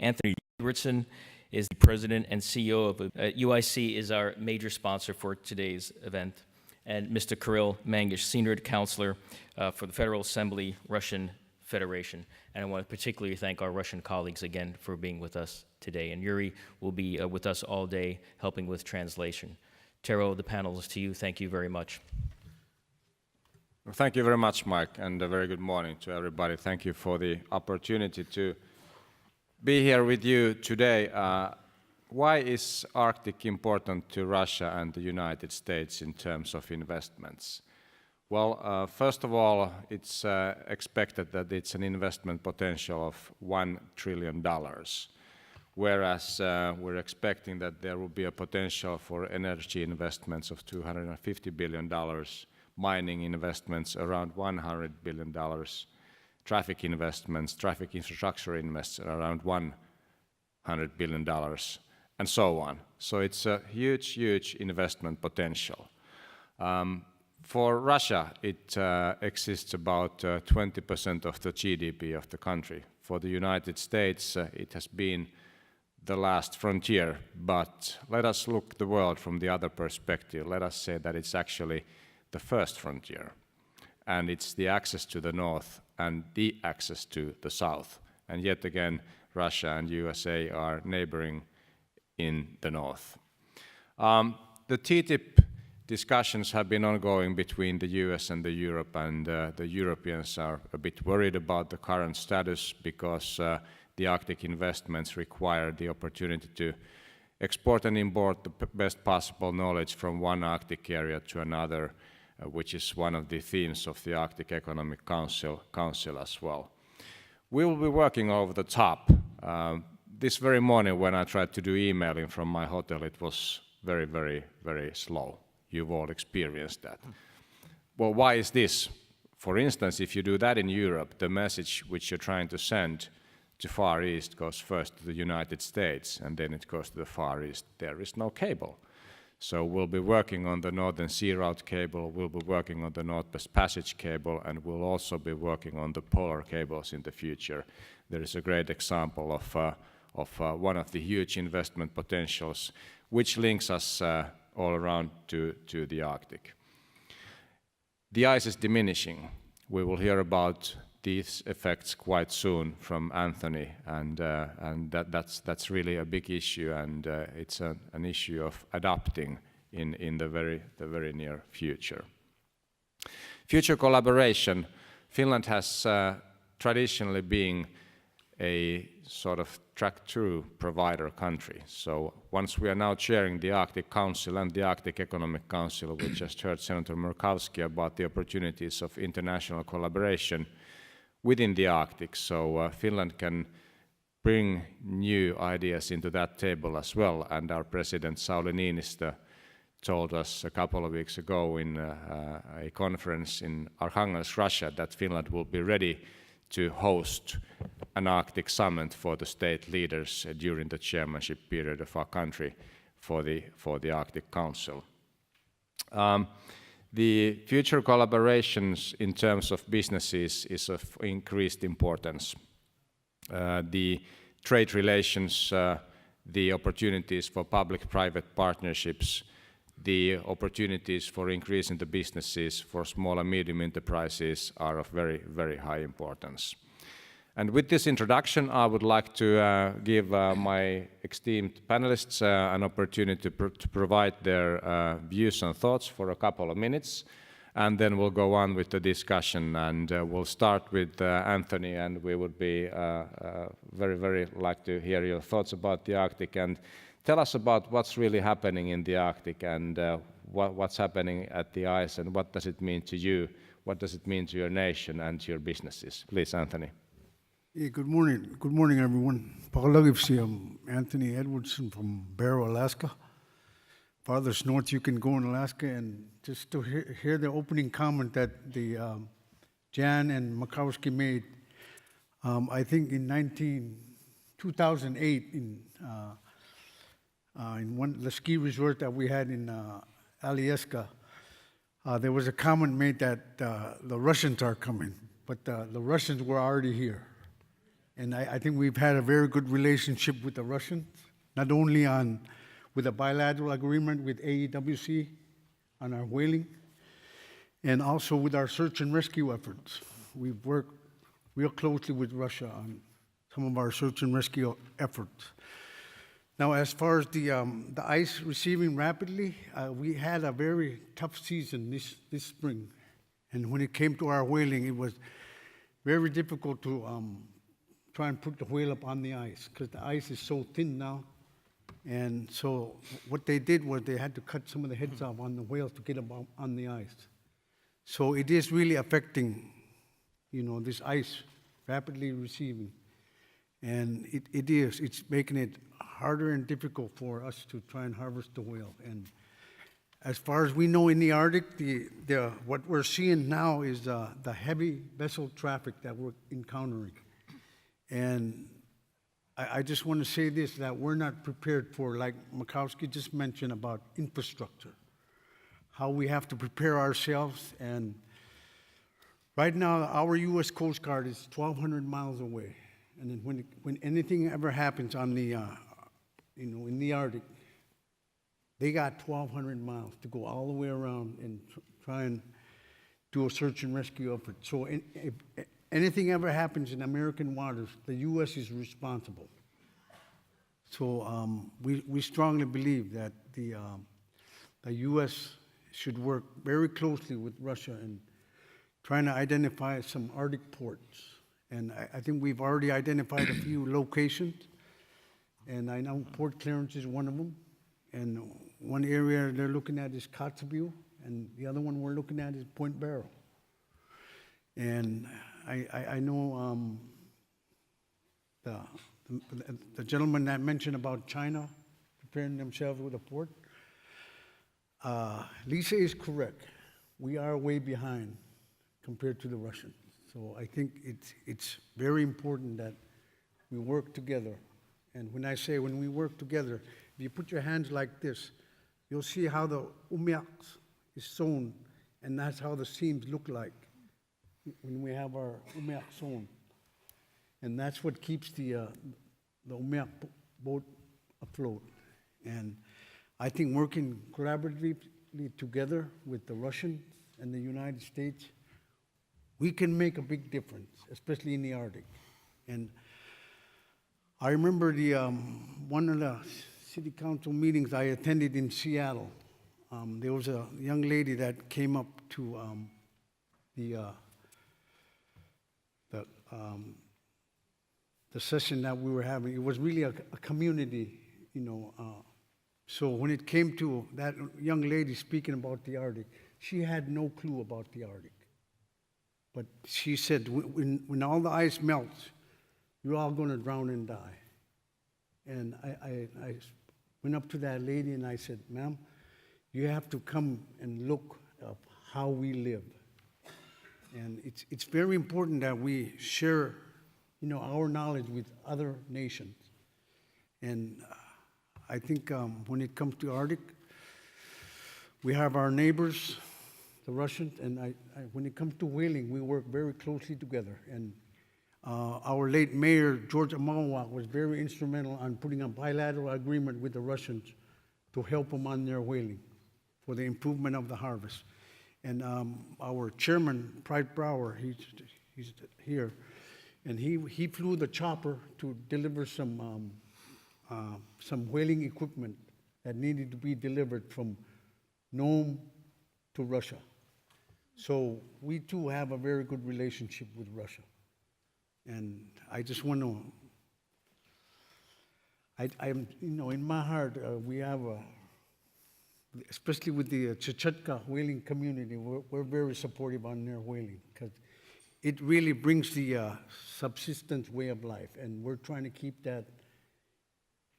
Anthony Edwardson is the president and CEO of UIC is our major sponsor for today's event, and Mr. Kirill Mangish, senior counselor for the Federal Assembly Russian Federation. And I want to particularly thank our Russian colleagues again for being with us today. And Yuri will be with us all day helping with translation. Tero, the panel is to you. Thank you very much. Well, thank you very much, Mike, and a very good morning to everybody. Thank you for the opportunity to be here with you today. Why is Arctic important to Russia and the United States in terms of investments? Well, first of all, it's expected that it's an investment potential of $1 trillion, whereas we're expecting that there will be a potential for energy investments of $250 billion, mining investments around $100 billion, traffic investments, traffic infrastructure investments around $100 billion, and so on. So it's a huge, huge investment potential. For Russia, it exists about 20% of the GDP of the country. For the United States, it has been the last frontier, but let us look the world from the other perspective. Let us say that it's actually the first frontier, and it's the access to the north and the access to the south. And yet again, Russia and USA are neighboring in the north. The TTIP discussions have been ongoing between the US and the Europe, and the Europeans are a bit worried about the current status because the Arctic investments require the opportunity to export and import the best possible knowledge from one Arctic area to another, which is one of the themes of the Arctic Economic Council as well. We will be working over the top. This very morning when I tried to do emailing from my hotel, it was very, very, very slow. You've all experienced that. Well, why is this? For instance, if you do that in Europe, the message which you're trying to send to Far East goes first to the United States, and then it goes to the Far East. There is no cable. So we'll be working on the Northern Sea Route cable, we'll be working on the Northwest Passage cable, and we'll also be working on the polar cables in the future. There is a great example of one of the huge investment potentials which links us all around to the Arctic. The ice is diminishing. We will hear about these effects quite soon from Anthony, and that's really a big issue, and it's an issue of adapting in the very near future. Future collaboration. Finland has traditionally been a sort of track-through provider country. So once we are now chairing the Arctic Council and the Arctic Economic Council, we just heard Senator Murkowski about the opportunities of international collaboration within the Arctic. So Finland can bring new ideas into that table as well. And our President Sauli Niinistö told us a couple of weeks ago in a conference in Arkhangelsk, Russia, that Finland will be ready to host an Arctic summit for the state leaders during the chairmanship period of our country for the Arctic Council. The future collaborations in terms of businesses is of increased importance. The trade relations, the opportunities for public-private partnerships, the opportunities for increasing the businesses for small and medium enterprises are of very, very high importance. And with this introduction, I would like to give my esteemed panelists an opportunity to provide their views and thoughts for a couple of minutes, and then we'll go on with the discussion. And we'll start with Anthony, and we would be very, very like to hear your thoughts about the Arctic, and tell us about what's really happening in the Arctic, and what's happening at the ice, and what does it mean to you, what does it mean to your nation and to your businesses. Please, Anthony. Yeah, good morning. Good morning, everyone. I'm Anthony Edwardson from Barrow, Alaska. Farthest north you can go in Alaska, and just to hear the opening comment that the Jan and Murkowski made, I think in 2008 in the ski resort that we had in Alyeska, there was a comment made that the Russians are coming, but the Russians were already here. And I think we've had a very good relationship with the Russians, not only with a bilateral agreement with AEWC on our whaling, and also with our search and rescue efforts. We've worked real closely with Russia on some of our search and rescue efforts. Now, as far as the ice receding rapidly, we had a very tough season this spring. And when it came to our whaling, it was very difficult to try and put the whale up on the ice because the ice is so thin now. And so what they did was they had to cut some of the heads off on the whales to get them on the ice. So it is really affecting, this ice rapidly receding. And it's making it harder and difficult for us to try and harvest the whale. And as far as we know in the Arctic, what we're seeing now is the heavy vessel traffic that we're encountering. And I just want to say this, that we're not prepared for, like Makowski just mentioned about infrastructure, how we have to prepare ourselves. And right now, our U.S. Coast Guard is 1,200 miles away. And then when anything ever happens on the, in the Arctic, they got 1,200 miles to go all the way around and try and do a search and rescue effort. So if anything ever happens in American waters, the U.S. is responsible. So we strongly believe that the U.S. should work very closely with Russia in trying to identify some Arctic ports. And I think we've already identified a few locations, and I know Port Clarence is one of them. And one area they're looking at is Kotzebue, and the other one we're looking at is Point Barrow. And I know the gentleman that mentioned about China preparing themselves with a port. Lisa is correct. We are way behind compared to the Russians. So I think it's very important that we work together. And when I say when we work together, if you put your hands like this, you'll see how the umiak is sewn, and that's how the seams look like when we have our umiak sewn. And that's what keeps the umiak boat afloat. And I think working collaboratively together with the Russians and the United States, we can make a big difference, especially in the Arctic. And I remember one of the city council meetings I attended in Seattle. There was a young lady that came up to the session that we were having. It was really a community, So when it came to that young lady speaking about the Arctic, she had no clue about the Arctic. But she said, when all the ice melts, you're all going to drown and die. And I went up to that lady and I said, ma'am, you have to come and look at how we live. And it's very important that we share, our knowledge with other nations. And I think when it comes to Arctic, we have our neighbors, the Russians, and when it comes to whaling, we work very closely together. And our late mayor, George Amawa, was very instrumental on putting a bilateral agreement with the Russians to help them on their whaling for the improvement of the harvest. And our chairman, Pride Brower, he's here, and he flew the chopper to deliver some whaling equipment that needed to be delivered from Nome to Russia. So we too have a very good relationship with Russia. And I just want to, I'm, in my heart, we have especially with the Chukotka whaling community, we're very supportive on their whaling because it really brings the subsistence way of life. And we're trying to keep that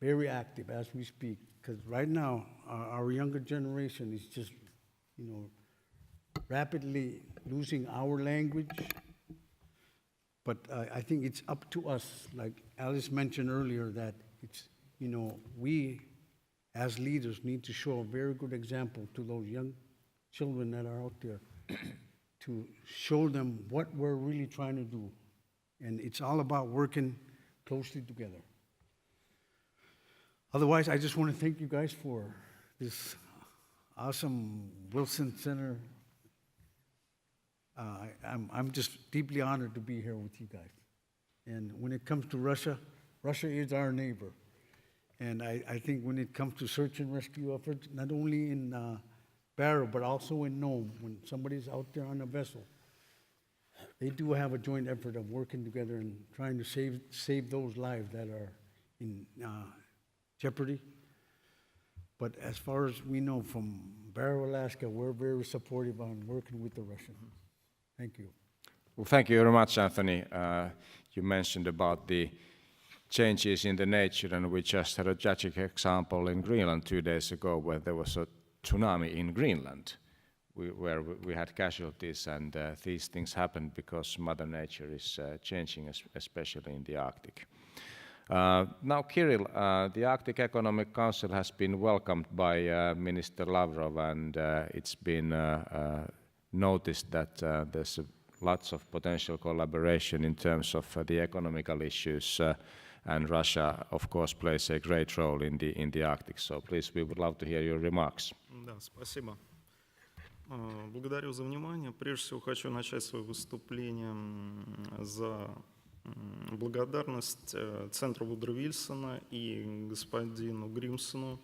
very active as we speak. Because right now, our younger generation is just, rapidly losing our language. But I think it's up to us, like Alice mentioned earlier, that it's, we as leaders need to show a very good example to those young children that are out there to show them what we're really trying to do And it's all about working closely together. Otherwise, I just want to thank you guys for this awesome Wilson Center. I'm just deeply honored to be here with you guys. And when it comes to Russia, Russia is our neighbor. And I think when it comes to search and rescue efforts, not only in Barrow, but also in Nome, when somebody's out there on a vessel, they do have a joint effort of working together and trying to save those lives that are in jeopardy. But as far as we know from Barrow, Alaska, we're very supportive on working with the Russians. Thank you. Well, thank you very much, Anthony. You mentioned about the changes in the nature, and we just had a tragic example in Greenland 2 days ago where there was a tsunami in Greenland, where we had casualties, and these things happened because Mother Nature is changing, especially in the Arctic. Now, Kirill, the Arctic Economic Council has been welcomed by Minister Lavrov, and it's been noticed that there's lots of potential collaboration in terms of the economical issues, and Russia, of course, plays a great role in the Arctic. So please, we would love to hear your remarks. Да, спасибо. Благодарю за внимание. Прежде всего хочу начать свое выступление за благодарность Центру Вудро Вильсона и господину Гримсону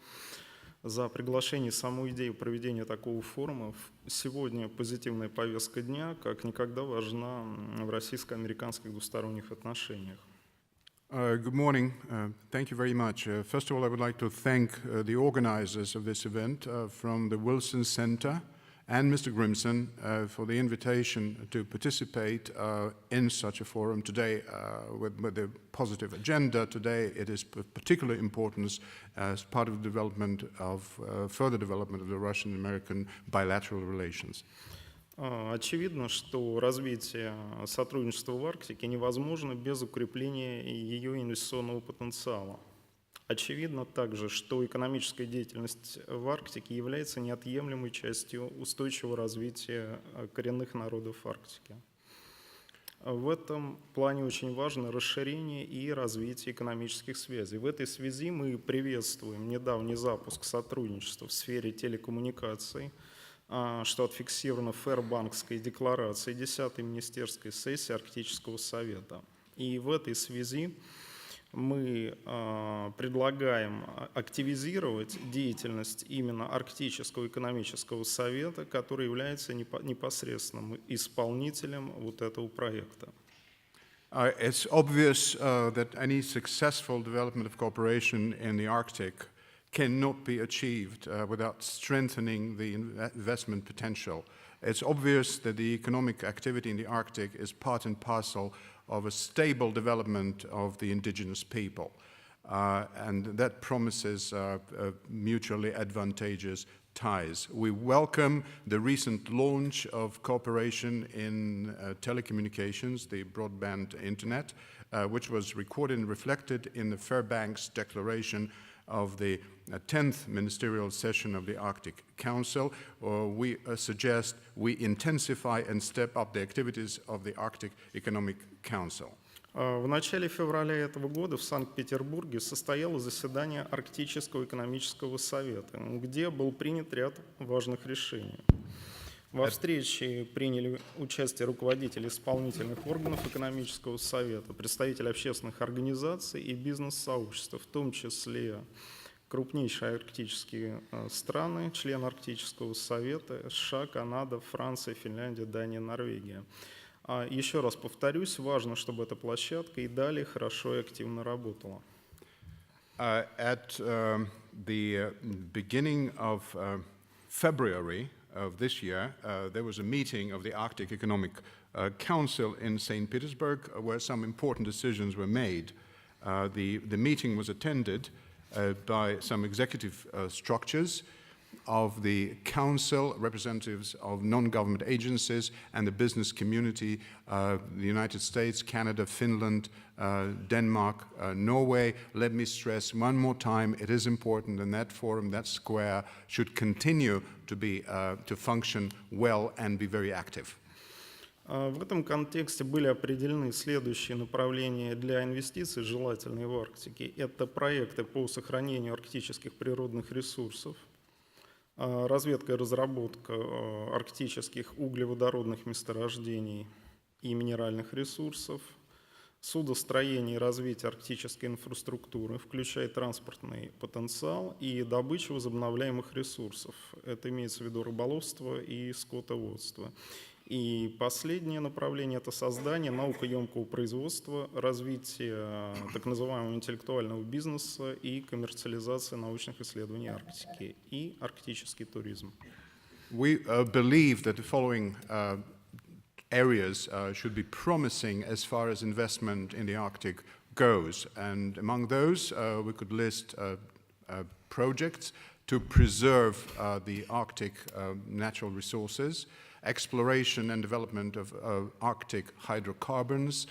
за приглашение, саму идею проведения такого форума. Сегодня позитивная повестка дня как никогда важна в российско-американских двусторонних отношениях. Good morning. Thank you very much. First of all, I would like to thank the organizers of this event from the Wilson Center and Mr. Grimson for the invitation to participate in such a forum today with a positive agenda. Today it is of particular importance as part of the development of further development of the Russian-American bilateral relations. Очевидно, что развитие сотрудничества в Арктике невозможно без укрепления ее инвестиционного потенциала. Очевидно также, что экономическая деятельность в Арктике является неотъемлемой частью устойчивого развития коренных народов Арктики. В этом плане очень важно расширение и развитие экономических связей. В этой связи мы приветствуем недавний запуск сотрудничества в сфере телекоммуникаций, что отфиксировано в Фэрбанкской декларации 10-й министерской сессии Арктического совета. И в этой связи мы предлагаем активизировать деятельность именно Арктического экономического совета, который является непосредственным исполнителем вот этого проекта. It's obvious that any successful development of cooperation in the Arctic cannot be achieved without strengthening the investment potential. It's obvious that the economic activity in the Arctic is part and parcel of a stable development of the indigenous people. And that promises mutually advantageous ties. We welcome the recent launch of cooperation in telecommunications, the broadband internet, which was recorded and reflected in the Fairbanks Declaration of the 10th ministerial session of the Arctic Council. We suggest we intensify and step up the activities of the Arctic Economic Council. В начале февраля этого года в Санкт-Петербурге состоялось заседание Арктического экономического совета, где был принят ряд важных решений. Во встрече приняли участие руководители исполнительных органов экономического совета, представители общественных организаций и бизнес-сообщества, в том числе крупнейшие арктические страны, члены Арктического совета, США, Канада, Франция, Финляндия, Дания, Норвегия. Еще раз повторюсь, важно, чтобы эта площадка и далее хорошо и активно работала. At the beginning of February of this year, there was a meeting of the Arctic Economic Council in St. Petersburg where some important decisions were made. The meeting was attended by some executive structures of the Council, representatives of non-government agencies and the business community, the United States, Canada, Finland, Denmark, Norway. Let me stress one more time, it is important, and that forum, that square, should continue to function well and be very active. В этом контексте были определены следующие направления для инвестиций, желательные в Арктике. Это проекты по сохранению арктических природных ресурсов, разведка и разработка арктических углеводородных месторождений и минеральных ресурсов, судостроение и развитие арктической инфраструктуры, включая транспортный потенциал и добычу возобновляемых ресурсов. Это имеется в виду рыболовство и скотоводство. И последнее направление – это создание наукоемкого производства, развитие так называемого интеллектуального бизнеса и коммерциализация научных исследований Арктики и арктический туризм. We believe that the following areas should be promising as far as investment in the Arctic goes. And among those, we could list projects to preserve the Arctic natural resources, exploration and development of Arctic hydrocarbons,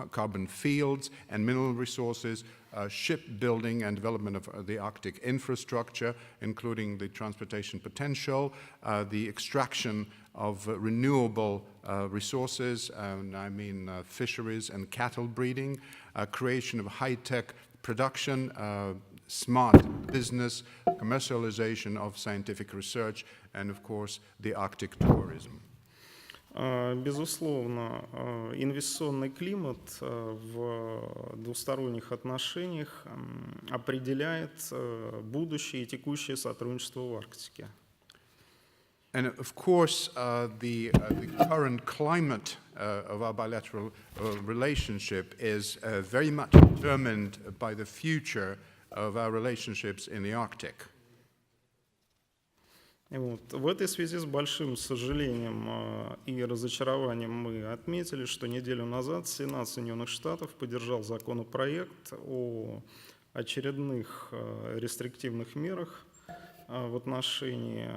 carbon fields and mineral resources, shipbuilding and development of the Arctic infrastructure, including the transportation potential, the extraction of renewable resources, and I mean fisheries and cattle breeding, creation of high-tech production, smart business, commercialization of scientific research, and of course the Arctic tourism. Безусловно, инвестиционный климат в двусторонних отношениях определяет будущее и текущее сотрудничество в Арктике. And of course, the current climate of our bilateral relationship is very much determined by the future of our relationships in the Arctic. Вот. В этой связи с большим сожалением и разочарованием мы отметили, что неделю назад Сенат Соединенных Штатов поддержал законопроект о очередных рестриктивных мерах в отношении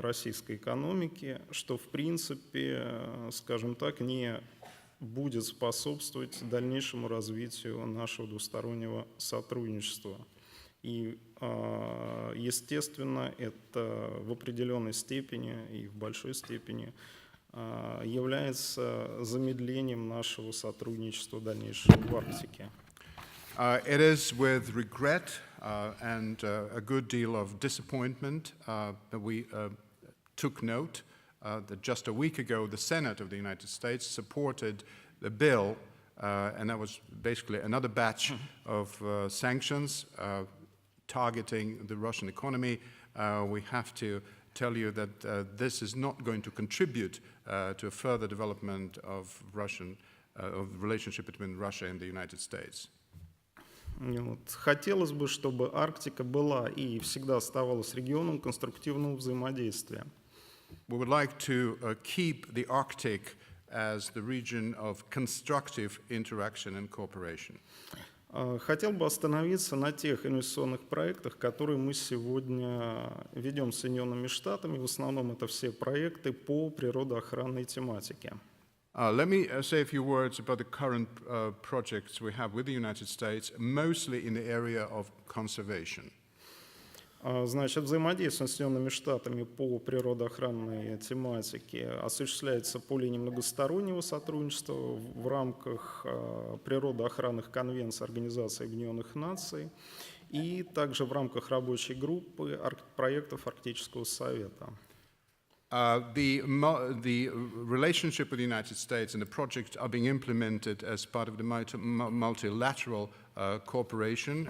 российской экономики, что в принципе, скажем так, не будет способствовать дальнейшему развитию нашего двустороннего сотрудничества. И, естественно, это в определенной степени и в большой степени является замедлением нашего сотрудничества дальнейшего в Арктике. It is with regret and a good deal of disappointment that we took note that just a week ago the Senate of the United States supported the bill, and that was basically another batch of sanctions targeting the Russian economy. We have to tell you that this is not going to contribute to a further development of of the relationship between Russia and the United States. Вот. Хотелось бы, чтобы Арктика была и всегда оставалась регионом конструктивного взаимодействия. We would like to keep the Arctic as the region of constructive interaction and cooperation. Хотел бы остановиться на тех инвестиционных проектах, которые мы сегодня ведем с Соединенными Штатами. В основном это все проекты по природоохранной тематике. Let me say a few words about the current projects we have with the United States, mostly in the area of conservation. Значит, взаимодействие с Соединенными Штатами по природоохранной тематике осуществляется по линии многостороннего сотрудничества в рамках природоохранных конвенций Организации Объединенных Наций и также в рамках рабочей группы проектов Арктического совета. The relationship with the United States and the projects are being implemented as part of the multilateral cooperation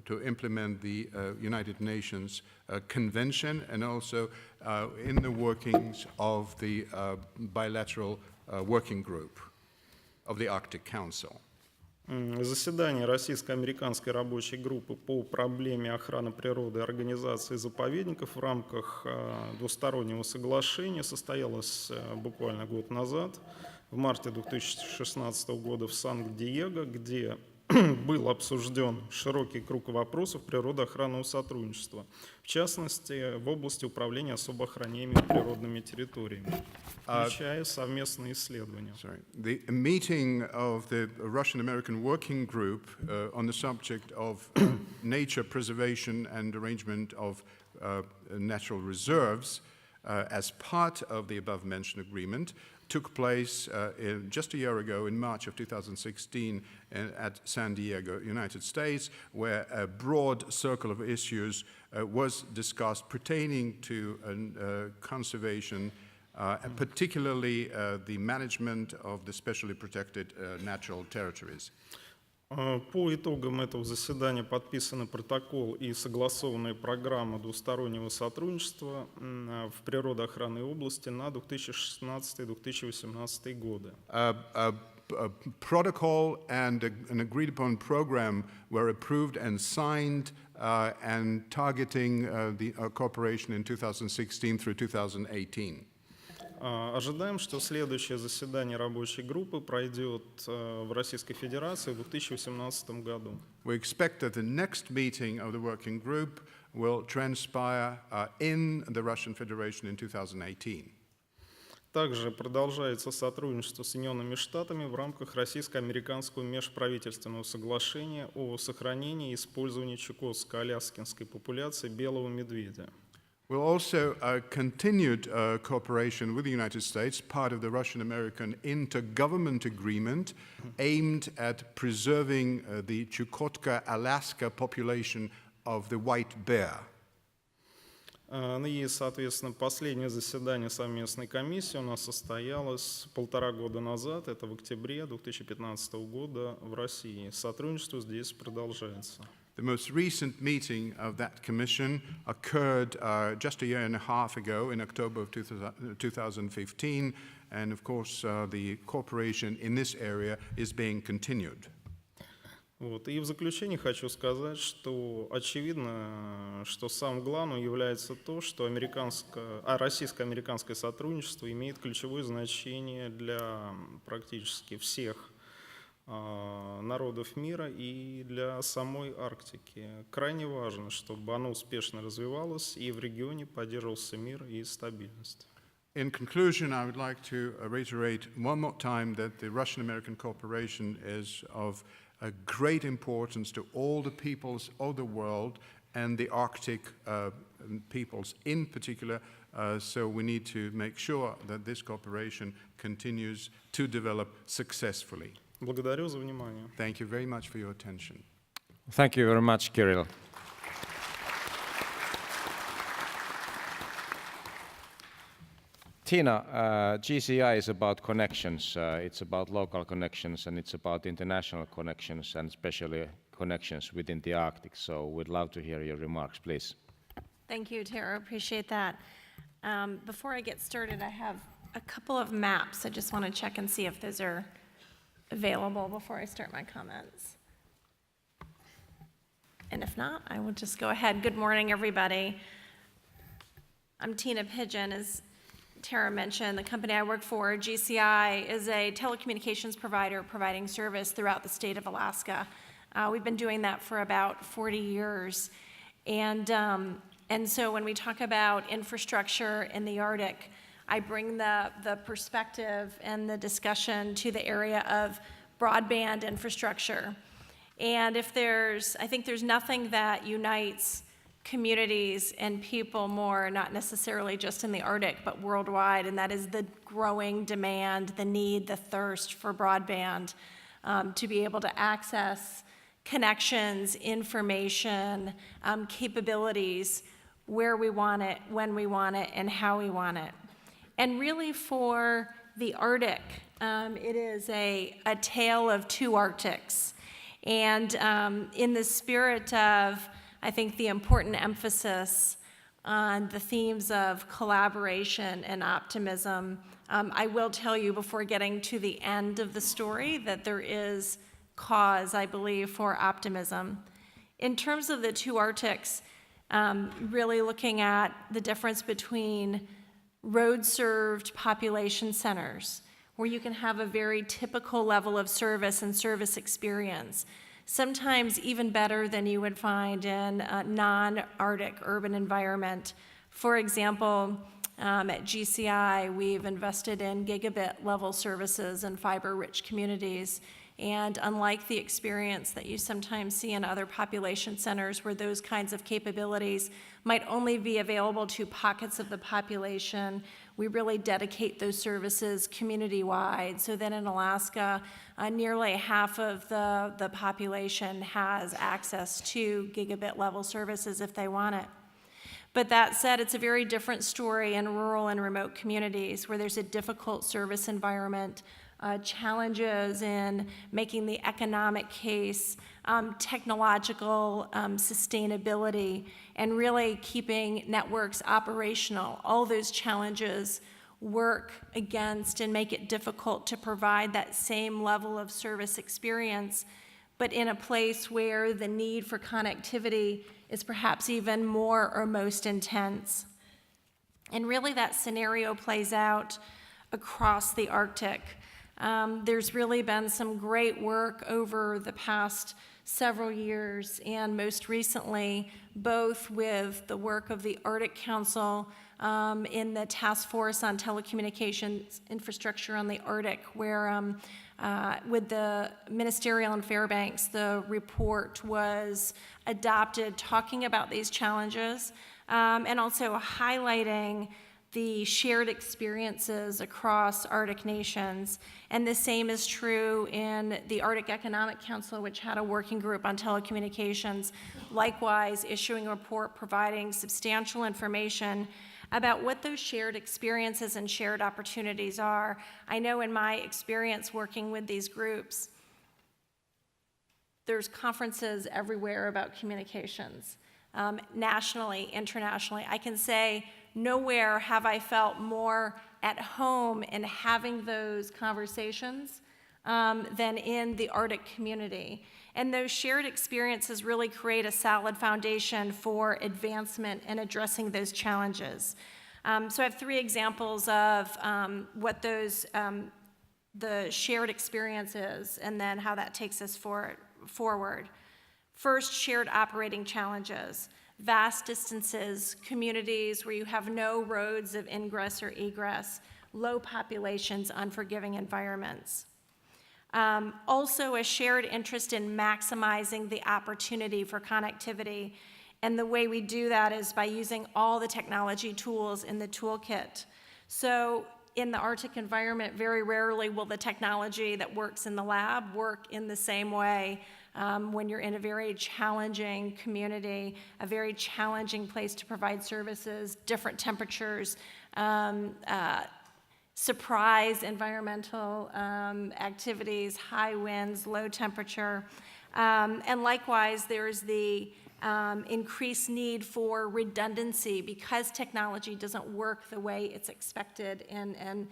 to implement the United Nations Convention and also in the workings of the bilateral working group of the Arctic Council. Заседание российско-американской рабочей группы по проблеме охраны природы и организации заповедников в рамках двустороннего соглашения состоялось буквально год назад, в марте 2016 года в Сан-Диего, где был обсужден широкий круг вопросов природоохранного сотрудничества, в частности, в области управления особо охраняемыми природными территориями, включая совместные исследования. The meeting of the Russian-American working group on the subject of nature preservation and arrangement of natural reserves as part of the above-mentioned agreement took place just a year ago in March of 2016 at San Diego, United States, where a broad circle of issues was discussed pertaining to conservation, particularly the management of the specially protected natural territories. По итогам этого заседания подписаны протокол и согласованная программа двустороннего сотрудничества в природоохранной области на 2016-2018 годы. A protocol and an agreed-upon program were approved and signed and targeting the cooperation in 2016 through 2018. Ожидаем, что следующее заседание рабочей группы пройдет в Российской Федерации в 2018 году. We expect that the next meeting of the working group will transpire in the Russian Federation in 2018. Также продолжается сотрудничество с Соединенными Штатами в рамках российско-американского межправительственного соглашения о сохранении и использовании чукотско-аляскинской популяции белого медведя. We'll also continued cooperation with the United States, part of the Russian-American intergovernment agreement aimed at preserving the Chukotka-Alaska population of the white bear. И, соответственно, последнее заседание совместной комиссии у нас состоялось 1,5 года назад, это в октябре 2015 года в России. Сотрудничество здесь продолжается. The most recent meeting of that commission occurred just a year and a half ago in October of 2015, and of course the cooperation in this area is being continued. Вот. И в заключение хочу сказать, что очевидно, что самым главным является то, что российско-американское сотрудничество имеет ключевое значение для практически всех народов мира и для самой Арктики. Крайне важно, чтобы оно успешно развивалось и в регионе поддерживался мир и стабильность. In conclusion, I would like to reiterate one more time that the Russian-American cooperation is of a great importance to all the peoples of the world and the Arctic peoples in particular, so we need to make sure that this cooperation continues to develop successfully. Благодарю за внимание. Thank you very much for your attention. Thank you very much, Kirill. Tina, GCI is about connections. It's about local connections and it's about international connections and especially connections within the Arctic. So we'd love to hear your remarks, please. Thank you, Tara. Appreciate that. Before I get started, I have a couple of maps. I just want to check and see if those are available before I start my comments. And if not, I will just go ahead. Good morning, everybody. I'm Tina Pigeon. As Tara mentioned, the company I work for, GCI, is a telecommunications provider providing service throughout the state of Alaska. We've been doing that for about 40 years. And so when we talk about infrastructure in the Arctic, I bring the perspective and the discussion to the area of broadband infrastructure. And I think there's nothing that unites communities and people more, not necessarily just in the Arctic, but worldwide, and that is the growing demand, the need, the thirst for broadband, to be able to access connections, information, capabilities, where we want it, when we want it, and how we want it. And really for the Arctic, it is a tale of two Arctics. And in the spirit of, I think, the important emphasis on the themes of collaboration and optimism, I will tell you before getting to the end of the story that there is cause, I believe, for optimism. In terms of the two Arctics, really looking at the difference between road-served population centers, where you can have a very typical level of service and service experience, sometimes even better than you would find in a non-Arctic urban environment, For example, at GCI, we've invested in gigabit-level services in fiber-rich communities. And unlike the experience that you sometimes see in other population centers where those kinds of capabilities might only be available to pockets of the population, we really dedicate those services community-wide. So then in Alaska, nearly half of the population has access to gigabit-level services if they want it. But that said, it's a very different story in rural and remote communities where there's a difficult service environment, challenges in making the economic case, technological sustainability, and really keeping networks operational. All those challenges work against and make it difficult to provide that same level of service experience, but in a place where the need for connectivity is perhaps even more or most intense. And really that scenario plays out across the Arctic. There's really been some great work over the past several years, and most recently, both with the work of the Arctic Council in the Task Force on Telecommunications Infrastructure on the Arctic, where with the ministerial in Fairbanks, the report was adopted talking about these challenges and also highlighting the shared experiences across Arctic nations. And the same is true in the Arctic Economic Council, which had a working group on telecommunications, likewise issuing a report providing substantial information about what those shared experiences and shared opportunities are. I know in my experience working with these groups, there's conferences everywhere about communications, nationally, internationally. I can say nowhere have I felt more at home in having those conversations than in the Arctic community. And those shared experiences really create a solid foundation for advancement in addressing those challenges. So I have three examples of what those, the shared experience is, and then how that takes us forward. First, shared operating challenges. Vast distances, communities where you have no roads of ingress or egress, low populations, unforgiving environments. Also a shared interest in maximizing the opportunity for connectivity. And the way we do that is by using all the technology tools in the toolkit. So in the Arctic environment, very rarely will the technology that works in the lab work in the same way when you're in a very challenging community, a very challenging place to provide services, different temperatures, surprise environmental activities, high winds, low temperature. And likewise, there's the increased need for redundancy because technology doesn't work the way it's expected in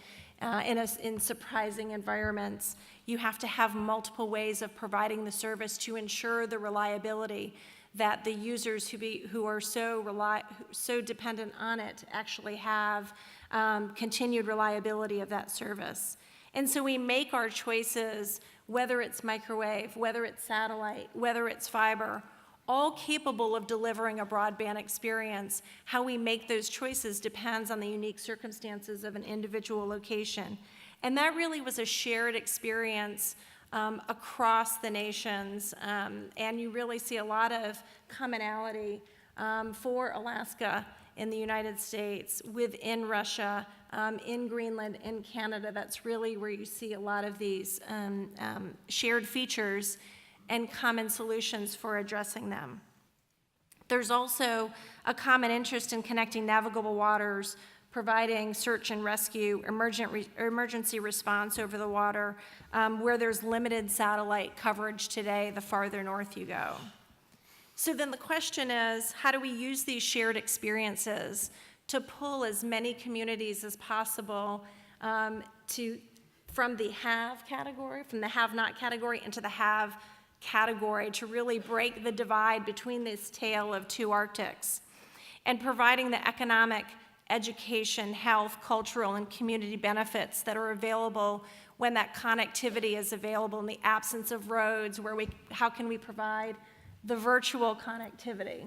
surprising environments. You have to have multiple ways of providing the service to ensure the reliability that the users who are so dependent on it actually have continued reliability of that service. And so we make our choices, whether it's microwave, whether it's satellite, whether it's fiber, all capable of delivering a broadband experience. How we make those choices depends on the unique circumstances of an individual location. And that really was a shared experience across the nations, and you really see a lot of commonality for Alaska in the United States, within Russia, in Greenland, in Canada. That's really where you see a lot of these shared features and common solutions for addressing them. There's also a common interest in connecting navigable waters, providing search and rescue, emergency response over the water, where there's limited satellite coverage today, the farther north you go. So then the question is, how do we use these shared experiences to pull as many communities as possible from the have category, from the have-not category into the have category, to really break the divide between this tale of two Arctics, and providing the economic, education, health, cultural, and community benefits that are available when that connectivity is available in the absence of roads, how can we provide the virtual connectivity?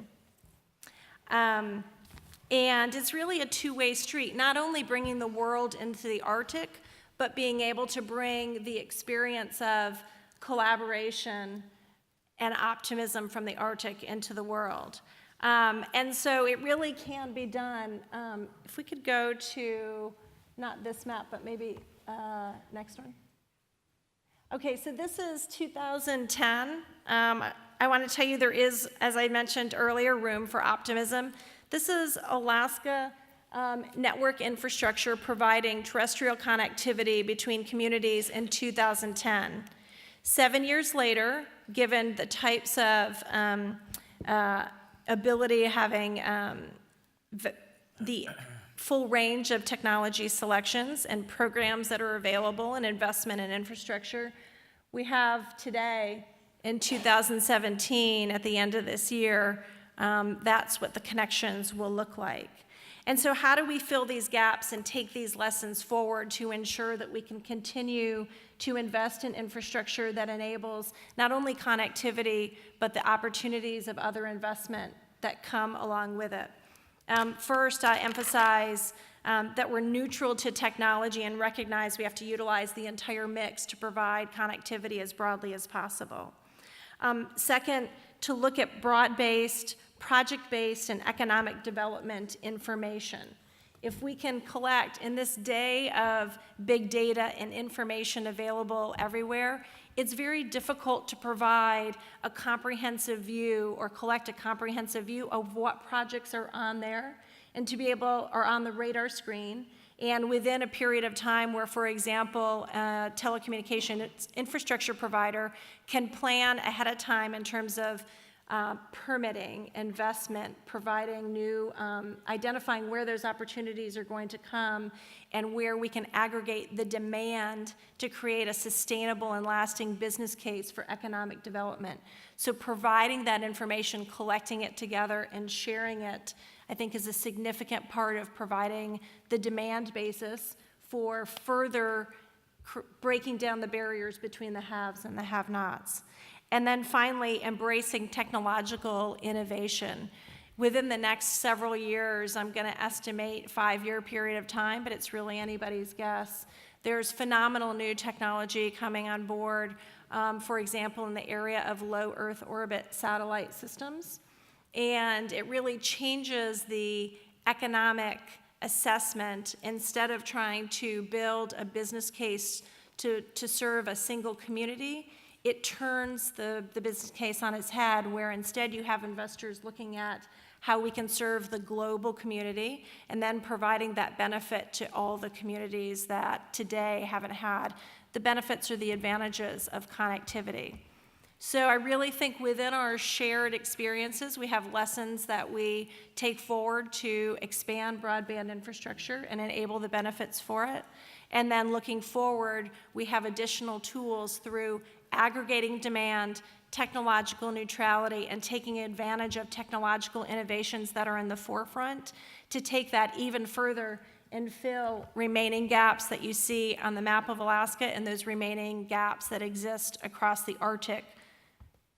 And it's really a two-way street, not only bringing the world into the Arctic, but being able to bring the experience of collaboration and optimism from the Arctic into the world. And so it really can be done. If we could go to, not this map, but maybe next one. Okay, so this is 2010. I want to tell you there is, as I mentioned earlier, room for optimism. This is Alaska network infrastructure providing terrestrial connectivity between communities in 2010. 7 years later, given the types of ability having the full range of technology selections and programs that are available and investment in infrastructure, we have today in 2017, at the end of this year, that's what the connections will look like. And so how do we fill these gaps and take these lessons forward to ensure that we can continue to invest in infrastructure that enables not only connectivity, but the opportunities of other investment that come along with it? First, I emphasize that we're neutral to technology and recognize we have to utilize the entire mix to provide connectivity as broadly as possible. Second, to look at broad-based, project-based, and economic development information. If we can collect, in this day of big data and information available everywhere, it's very difficult to provide a comprehensive view or collect a comprehensive view of what projects are on there and to be able, or on the radar screen, and within a period of time where, for example, a telecommunication infrastructure provider can plan ahead of time in terms of permitting, investment, providing new, identifying where those opportunities are going to come and where we can aggregate the demand to create a sustainable and lasting business case for economic development. So providing that information, collecting it together, and sharing it, I think, is a significant part of providing the demand basis for further breaking down the barriers between the haves and the have-nots. And then finally, embracing technological innovation. Within the next several years, I'm going to estimate 5-year period of time, but it's really anybody's guess. There's phenomenal new technology coming on board, for example, in the area of low Earth orbit satellite systems. And it really changes the economic assessment. Instead of trying to build a business case to serve a single community, it turns the business case on its head, where instead you have investors looking at how we can serve the global community and then providing that benefit to all the communities that today haven't had the benefits or the advantages of connectivity. So I really think within our shared experiences, we have lessons that we take forward to expand broadband infrastructure and enable the benefits for it. And then looking forward, we have additional tools through aggregating demand, technological neutrality, and taking advantage of technological innovations that are in the forefront to take that even further and fill remaining gaps that you see on the map of Alaska and those remaining gaps that exist across the Arctic,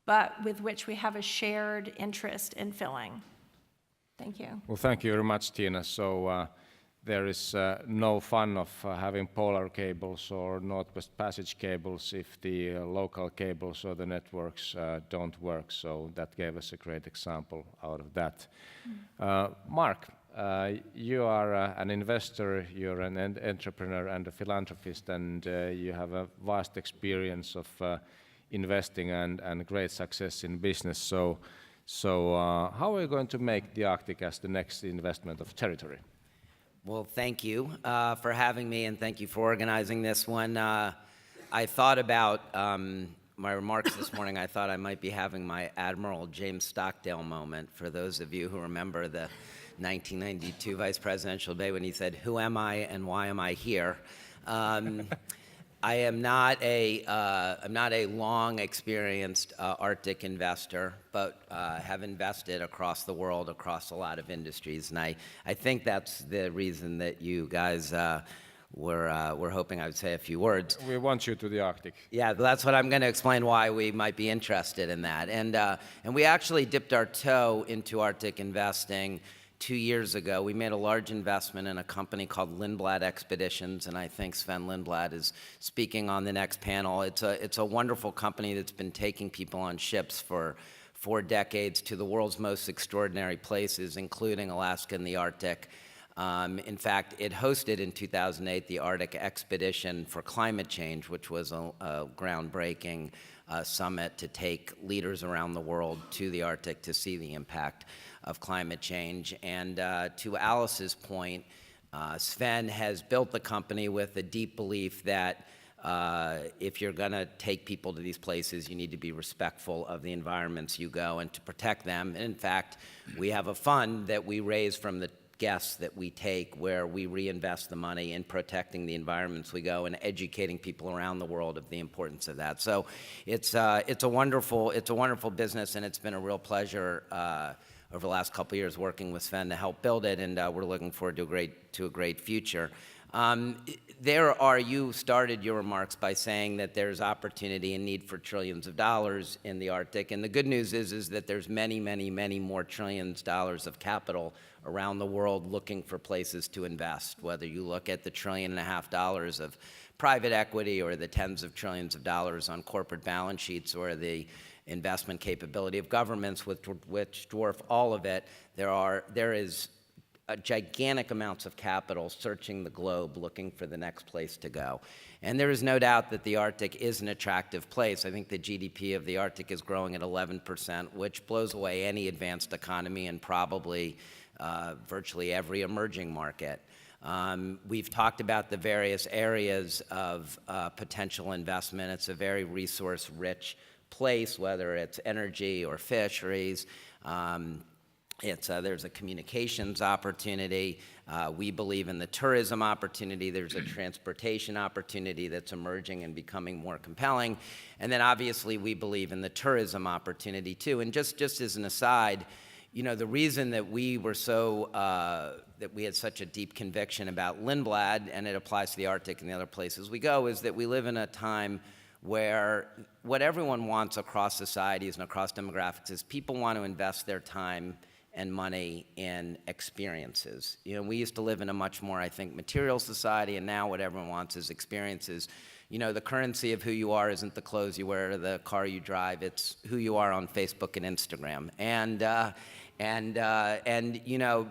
but with which we have a shared interest in filling. Thank you. Well, thank you very much, Tina. So there is no fun of having polar cables or Northwest Passage cables if the local cables or the networks don't work. So that gave us a great example out of that. Mark, you are an investor, you're an entrepreneur and a philanthropist, and you have a vast experience of investing and great success in business. So how are you going to make the Arctic as the next investment of territory? Well, thank you for having me, and thank you for organizing this one. I thought about my remarks this morning. I thought I might be having my Admiral James Stockdale moment, for those of you who remember the 1992 vice presidential debate when he said, "Who am I and why am I here?" I am not a long experienced Arctic investor, but have invested across the world, across a lot of industries. And I think that's the reason that you guys were hoping I would say a few words. We want you to the Arctic. Yeah, that's what I'm going to explain why we might be interested in that. And we actually dipped our toe into Arctic investing 2 years ago, we made a large investment in a company called Lindblad Expeditions, and I think Sven Lindblad is speaking on the next panel. It's a wonderful company that's been taking people on ships for 4 decades to the world's most extraordinary places, including Alaska and the Arctic. In fact, it hosted in 2008 the Arctic Expedition for Climate Change, which was a groundbreaking summit to take leaders around the world to the Arctic to see the impact of climate change. And to Alice's point, Sven has built the company with a deep belief that if you're going to take people to these places, you need to be respectful of the environments you go and to protect them. And in fact, we have a fund that we raise from the guests that we take where we reinvest the money in protecting the environments we go and educating people around the world of the importance of that. So it's a wonderful business, and it's been a real pleasure over the last couple of years working with Sven to help build it, and we're looking forward to a great future. You started your remarks by saying that there's opportunity and need for trillions of dollars in the Arctic, and the good news is that there's many, many, many more trillions of dollars of capital around the world looking for places to invest, whether you look at the $1.5 trillion of private equity or the tens of trillions of dollars on corporate balance sheets or the investment capability of governments, which dwarf all of it. There is gigantic amounts of capital searching the globe looking for the next place to go. And there is no doubt that the Arctic is an attractive place. I think the GDP of the Arctic is growing at 11%, which blows away any advanced economy and probably virtually every emerging market. We've talked about the various areas of potential investment. It's a very resource-rich place, whether it's energy or fisheries. There's a communications opportunity. We believe in the tourism opportunity. There's a transportation opportunity that's emerging and becoming more compelling. And then obviously we believe in the tourism opportunity too. And just as an aside, the reason that we were that we had such a deep conviction about Lindblad, and it applies to the Arctic and the other places we go, is that we live in a time where what everyone wants across societies and across demographics is people want to invest their time and money in experiences. We used to live in a much more, I think, material society, and now what everyone wants is experiences. The currency of who you are isn't the clothes you wear or the car you drive, it's who you are on Facebook and Instagram. And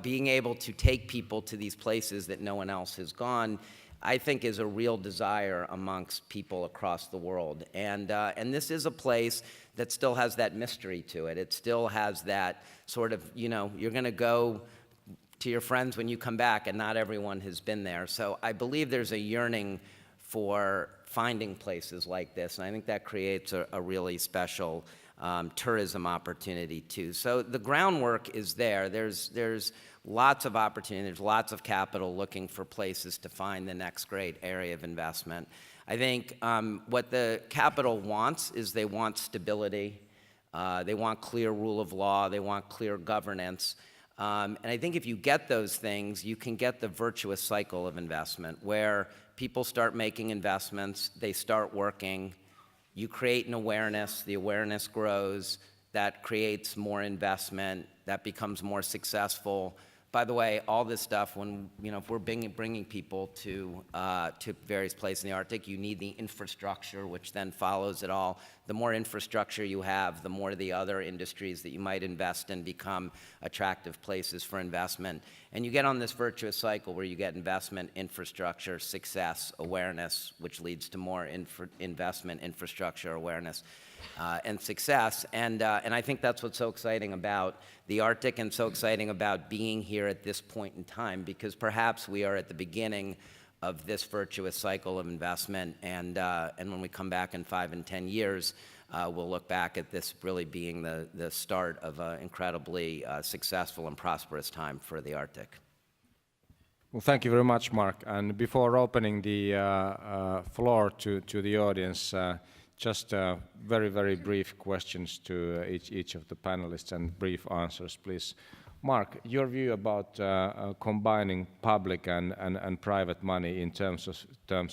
being able to take people to these places that no one else has gone, I think is a real desire amongst people across the world. And this is a place that still has that mystery to it. It still has that sort of, you're going to go to your friends when you come back, and not everyone has been there. So I believe there's a yearning for finding places like this, and I think that creates a really special tourism opportunity too. So the groundwork is there. There's lots of opportunity. There's lots of capital looking for places to find the next great area of investment. I think what the capital wants is they want stability. They want clear rule of law. They want clear governance. And I think if you get those things, you can get the virtuous cycle of investment where people start making investments, they start working, you create an awareness, the awareness grows, that creates more investment, that becomes more successful. By the way, all this stuff, when if we're bringing people to various places in the Arctic, you need the infrastructure, which then follows it all. The more infrastructure you have, the more the other industries that you might invest in become attractive places for investment. And you get on this virtuous cycle where you get investment, infrastructure, success, awareness, which leads to more investment, infrastructure, awareness, and success. And I think that's what's so exciting about the Arctic and so exciting about being here at this point in time, because perhaps we are at the beginning of this virtuous cycle of investment. And when we come back in 5 and 10 years, we'll look back at this really being the start of an incredibly successful and prosperous time for the Arctic. Well, thank you very much, Mark. And before opening the floor to the audience, just very, very brief questions to each of the panelists and brief answers, please. Mark, your view about combining public and private money in terms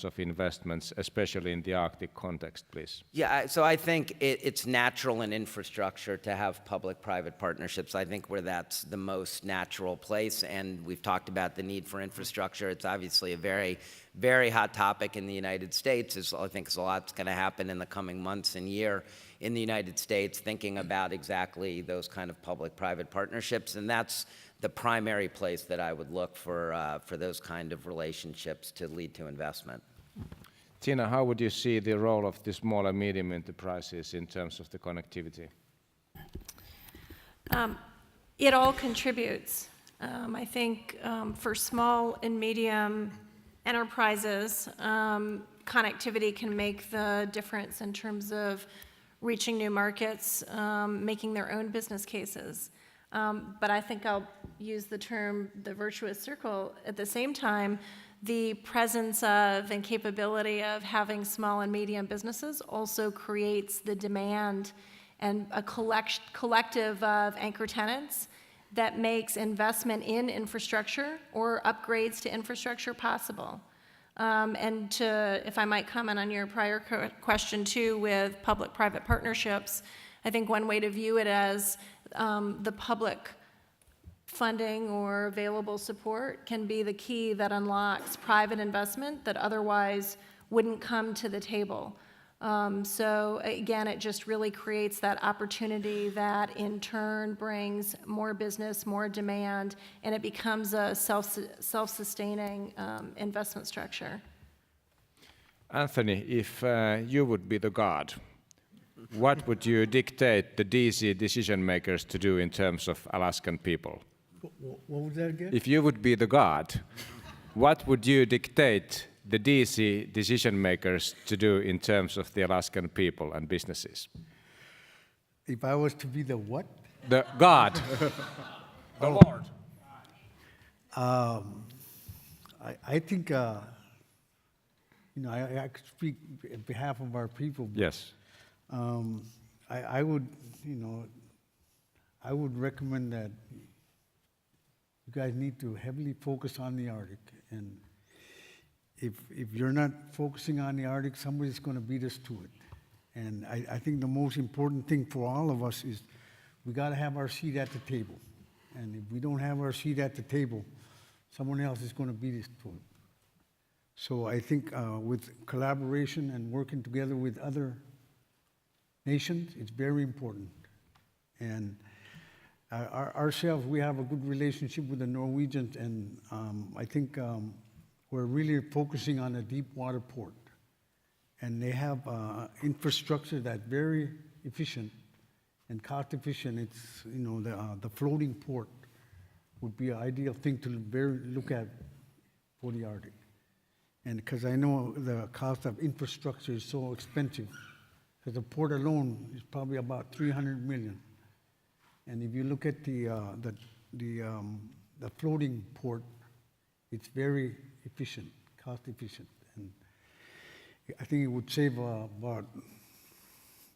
of investments, especially in the Arctic context, please. Yeah, so I think it's natural in infrastructure to have public-private partnerships. I think where that's the most natural place, and we've talked about the need for infrastructure. It's obviously a very, very hot topic in the United States. I think there's a lot that's going to happen in the coming months and year in the United States, thinking about exactly those kind of public-private partnerships, and that's the primary place that I would look for those kind of relationships to lead to investment. Tina, how would you see the role of the small and medium enterprises in terms of the connectivity? It all contributes. I think for small and medium enterprises, connectivity can make the difference in terms of reaching new markets, making their own business cases. But I think I'll use the term the virtuous circle. At the same time, the presence of and capability of having small and medium businesses also creates the demand and a collective of anchor tenants that makes investment in infrastructure or upgrades to infrastructure possible. And if I might comment on your prior question too with public-private partnerships, I think one way to view it as the public funding or available support can be the key that unlocks private investment that otherwise wouldn't come to the table. So again, it just really creates that opportunity that in turn brings more business, more demand, and it becomes a self-sustaining investment structure. Anthony, if you would be the god, what would you dictate the DC decision makers to do in terms of Alaskan people? What was that again? If you would be the god, what would you dictate the DC decision makers to do in terms of the Alaskan people and businesses? If I was to be the what? The God. The Lord. I think, I could speak on behalf of our people. Yes. I would, I would recommend that you guys need to heavily focus on the Arctic. And if you're not focusing on the Arctic, somebody's going to beat us to it. And I think the most important thing for all of us is we got to have our seat at the table. And if we don't have our seat at the table, someone else is going to beat us to it. So I think with collaboration and working together with other nations, it's very important. And ourselves, we have a good relationship with the Norwegians, and I think we're really focusing on a deep water port. And they have infrastructure that's very efficient and cost efficient. It's, the floating port would be an ideal thing to look at for the Arctic. And because I know the cost of infrastructure is so expensive, because the port alone is probably about $300 million. And if you look at the floating port, it's very efficient, cost efficient. And I think it would save about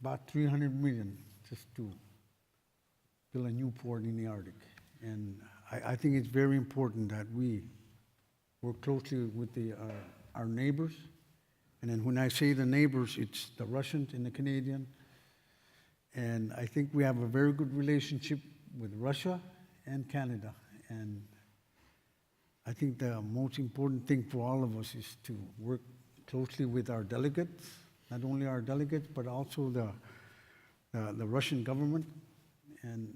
$300 million just to build a new port in the Arctic. And I think it's very important that we work closely with our neighbors. And then when I say the neighbors, it's the Russians and the Canadians. And I think we have a very good relationship with Russia and Canada. And I think the most important thing for all of us is to work closely with our delegates, not only our delegates, but also the Russian government. And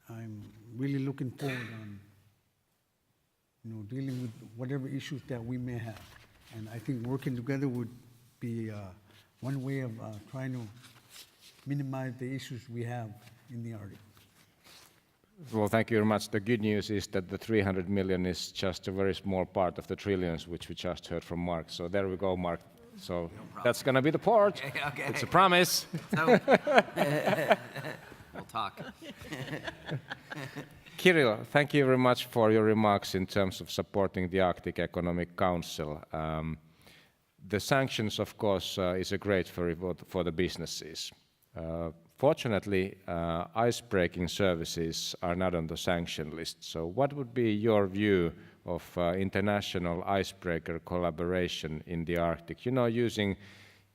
I'm really looking forward on dealing with whatever issues that we may have. And I think working together would be one way of trying to minimize the issues we have in the Arctic. Well, thank you very much. The good news is that the 300 million is just a very small part of the trillions, which we just heard from Mark. So there we go, Mark. So that's going to be the port. Okay. It's a promise. So, we'll talk. Kirill, thank you very much for your remarks in terms of supporting the Arctic Economic Council. The sanctions, of course, is a great for the businesses. fortunately, ice-breaking services are not on the sanction list. So what would be your view of international icebreaker collaboration in the Arctic? You know, using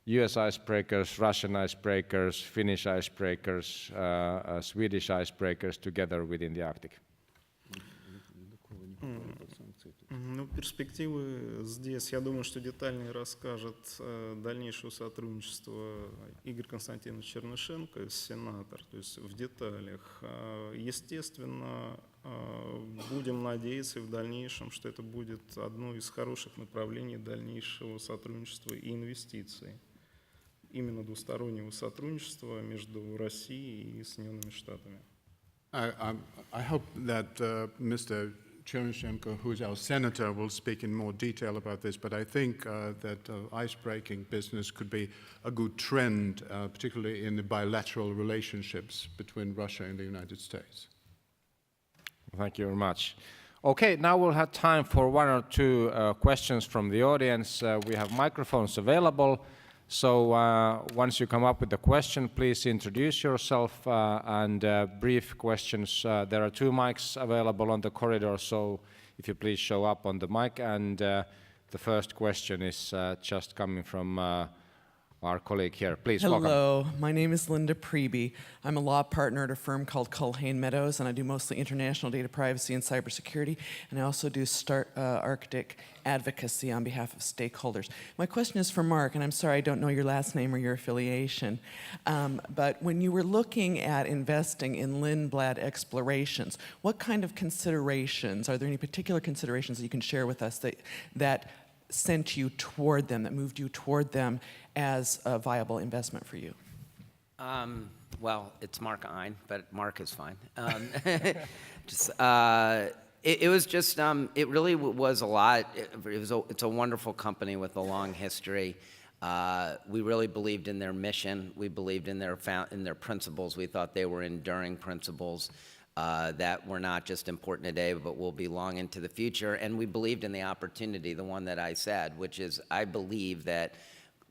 US icebreakers, Russian icebreakers, Finnish icebreakers, Swedish icebreakers together within the Arctic. Ну, перспективы здесь, я думаю, что детальнее расскажет дальнейшее сотрудничество Игорь Константинович Чернышенко, сенатор, то есть в деталях. Естественно, будем надеяться и в дальнейшем, что это будет одно из хороших направлений дальнейшего сотрудничества и инвестиций. Именно двустороннего сотрудничества между Россией и Соединенными Штатами. I hope that Mr. Chernyshchenko, who's our senator, will speak in more detail about this, but I think that ice-breaking business could be a good trend, particularly in the bilateral relationships between Russia and the United States. Thank you very much. Okay, now we'll have time for one or two questions from the audience. We have microphones available, so once you come up with a question, please introduce yourself and brief questions. There are 2 mics available on the corridor, so if you please show up on the mic. And the first question is just coming from our colleague here. Please, welcome. Hello, my name is Linda Priebe. I'm a law partner at a firm called Culhane Meadows, and I do mostly international data privacy and cybersecurity, and I also do Arctic advocacy on behalf of stakeholders. My question is for Mark, and I'm sorry I don't know your last name or your affiliation, but when you were looking at investing in Lindblad explorations, what kind of considerations, are there any particular considerations that you can share with us that sent you toward them, that moved you toward them as a viable investment for you? Well, it's Mark Ein, but Mark is fine. It was just, it really was a lot. It's a wonderful company with a long history. We really believed in their mission. We believed in their principles. We thought they were enduring principles that were not just important today, but will be long into the future. And we believed in the opportunity, the one that I said, which is I believe that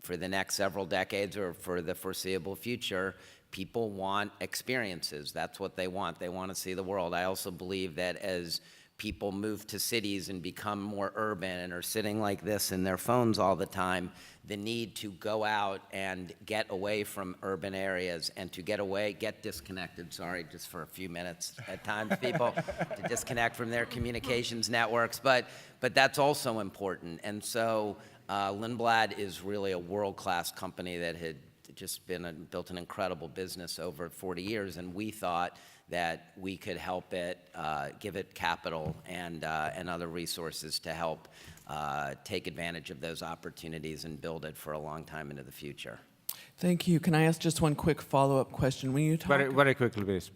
for the next several decades or for the foreseeable future, people want experiences. That's what they want. They want to see the world. I also believe that as people move to cities and become more urban and are sitting like this in their phones all the time, the need to go out and get away from urban areas and to get disconnected, sorry, just for a few minutes at times, people, to disconnect from their communications networks, but that's also important. And so Lindblad is really a world-class company that had just built an incredible business over 40 years, and we thought that we could help it, give it capital and other resources to help take advantage of those opportunities and build it for a long time into the future. Thank you. Can I ask just one quick follow-up question? When you talk, Very quickly, please.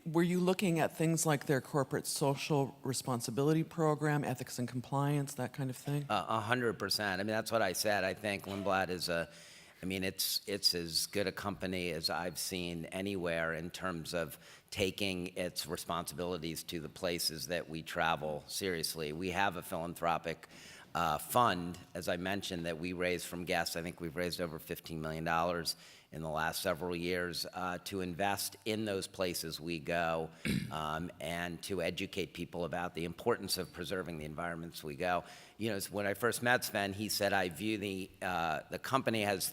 were you looking at things like their corporate social responsibility program, ethics and compliance, that kind of thing? 100%. I mean, that's what I said. I think Lindblad is it's as good a company as I've seen anywhere in terms of taking its responsibilities to the places that we travel seriously. We have a philanthropic fund, as I mentioned, that we raise from guests. I think we've raised over $15 million in the last several years to invest in those places we go and to educate people about the importance of preserving the environments we go. You know, when I first met Sven, he said, I view the company has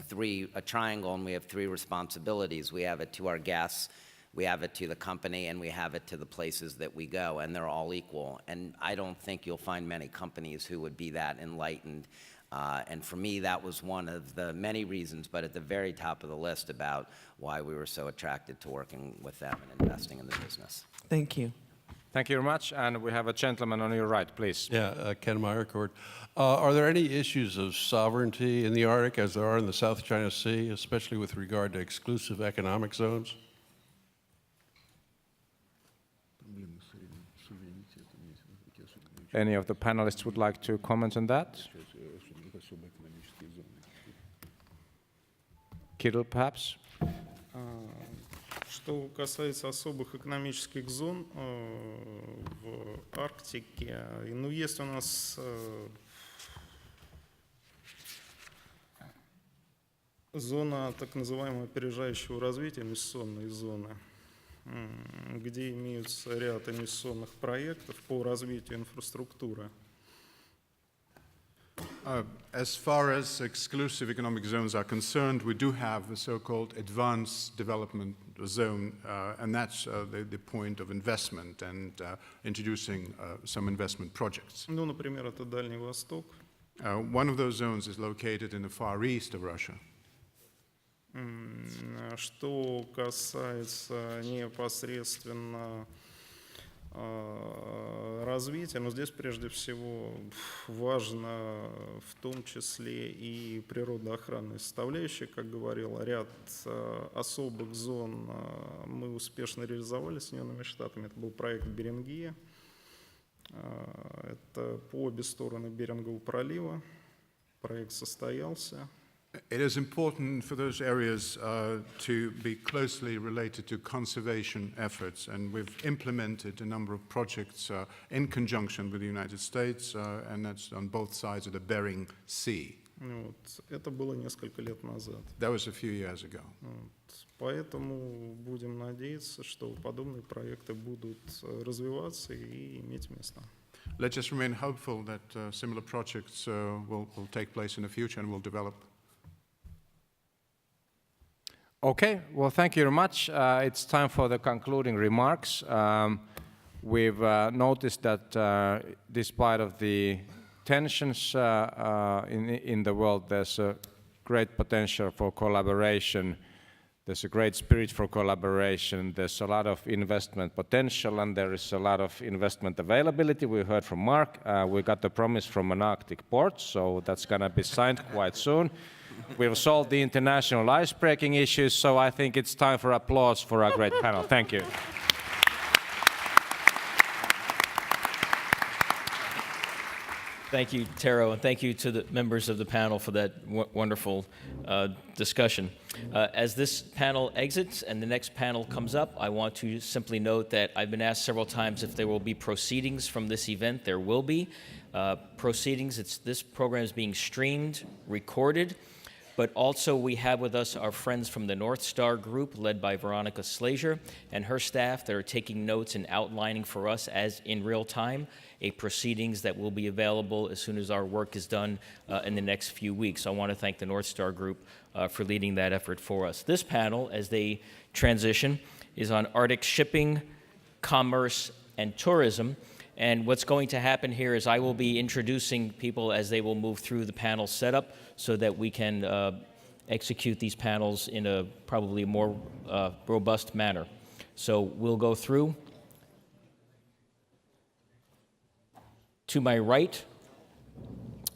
a triangle, and we have 3 responsibilities. We have it to our guests, we have it to the company, and we have it to the places that we go, and they're all equal. And I don't think you'll find many companies who would be that enlightened. And for me, that was one of the many reasons, but at the very top of the list about why we were so attracted to working with them and investing in the business. Thank you. Thank you very much. And we have a gentleman on your right, please. Yeah, Ken Meyercord. Are there any issues of sovereignty in the Arctic as there are in the South China Sea, especially with regard to exclusive economic zones? Any of the panelists would like to comment on that? Kittle, perhaps? Что касается особых экономических зон в Арктике, ну, есть у нас Зона так называемого опережающего развития, инвестиционные зоны, где имеются ряд инвестиционных проектов по развитию инфраструктуры. As far as exclusive economic zones are concerned, we do have a so-called advanced development zone, and that's the point of investment and introducing some investment projects. Ну, например, это Дальний Восток. One of those zones is located in the far east of Russia. Что касается непосредственно развития, но здесь прежде всего важно в том числе и природоохранная составляющая, как говорил, ряд особых зон мы успешно реализовали с Соединенными Штатами. Это был проект Берингия, это по обе стороны Берингового пролива, проект состоялся. It is important for those areas to be closely related to conservation efforts, and we've implemented a number of projects in conjunction with the United States, and that's on both sides of the Bering Sea. Вот. Это было несколько лет назад. That was a few years ago. Вот. Поэтому будем надеяться, что подобные проекты будут развиваться и иметь место. Let's just remain hopeful that similar projects will take place in the future and will develop. Okay, well, thank you very much. It's time for the concluding remarks. We've noticed that despite of the tensions in the world, there's a great potential for collaboration. There's a great spirit for collaboration. There's a lot of investment potential, and there is a lot of investment availability. We heard from Mark. We got the promise from an Arctic port, so that's going to be signed quite soon. We've solved the international ice-breaking issues, so I think it's time for applause for our great panel. Thank you. Thank you, Tero, and thank you to the members of the panel for that wonderful discussion. As this panel exits and the next panel comes up, I want to simply note that I've been asked several times if there will be proceedings from this event. There will be proceedings. This program is being streamed, recorded, but also we have with us our friends from the North Star Group, led by Veronica Slager and her staff that are taking notes and outlining for us as in real time proceedings that will be available as soon as our work is done in the next few weeks. I want to thank the North Star Group for leading that effort for us. This panel, as they transition, is on Arctic shipping, commerce, and tourism. And what's going to happen here is I will be introducing people as they will move through the panel setup so that we can execute these panels in a probably more robust manner. So we'll go through. To my right,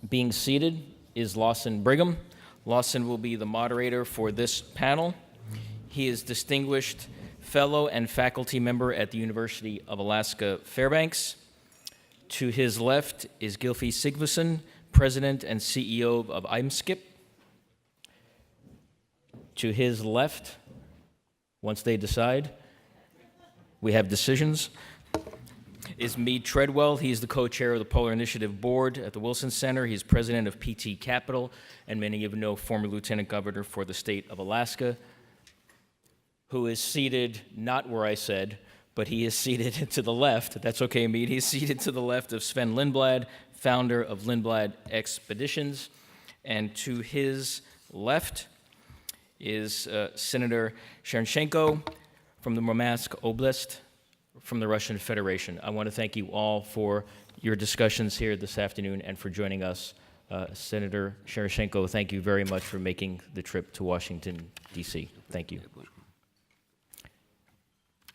being seated, is Lawson Brigham. Lawson will be the moderator for this panel. He is distinguished fellow and faculty member at the University of Alaska Fairbanks. To his left is Gylfi Sigfusson, president and CEO of IMSKIP. To his left, once they decide, we have decisions, is Mead Treadwell. He's the co-chair of the Polar Initiative Board at the Wilson Center. He's president of PT Capital, and many of you know, former lieutenant governor for the state of Alaska, who is seated not where I said, but he is seated to the left. That's okay, Mead. He's seated to the left of Sven Lindblad, founder of Lindblad Expeditions. And to his left is Senator Chernchenko from the Murmansk Oblast, from the Russian Federation. I want to thank you all for your discussions here this afternoon and for joining us. Senator Chernchenko, thank you very much for making the trip to Washington, D.C. Thank you.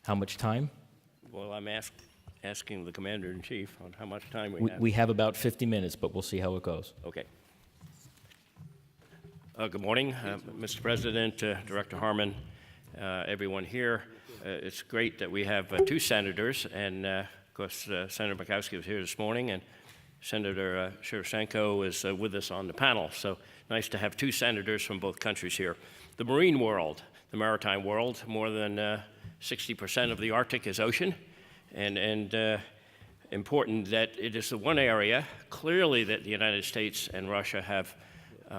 How much time? Well, I'm asking the Commander-in-Chief on how much time we have. We have about 50 minutes, but we'll see how it goes. Okay. Good morning, Mr. President, Director Harmon, everyone here. It's great that we have two senators, and of course, Senator Murkowski was here this morning, and Senator Chernchenko is with us on the panel. So nice to have two senators from both countries here. The marine world, the maritime world, more than 60% of the Arctic is ocean, and important that it is the one area, clearly, that the United States and Russia have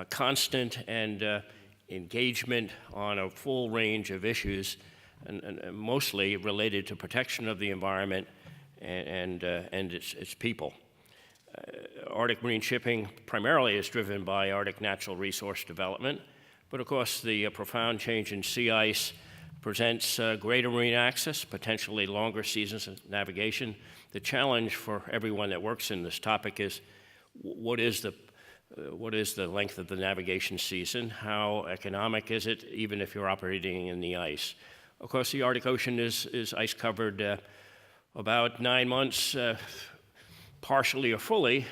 constant and engagement on a full range of issues, and mostly related to protection of the environment and its people. Arctic marine shipping primarily is driven by Arctic natural resource development, but of course the profound change in sea ice presents greater marine access, potentially longer seasons of navigation. The challenge for everyone that works in this topic is what is the length of the navigation season? How economic is it, even if you're operating in the ice? Of course, the Arctic Ocean is ice covered about 9 months, partially or fully,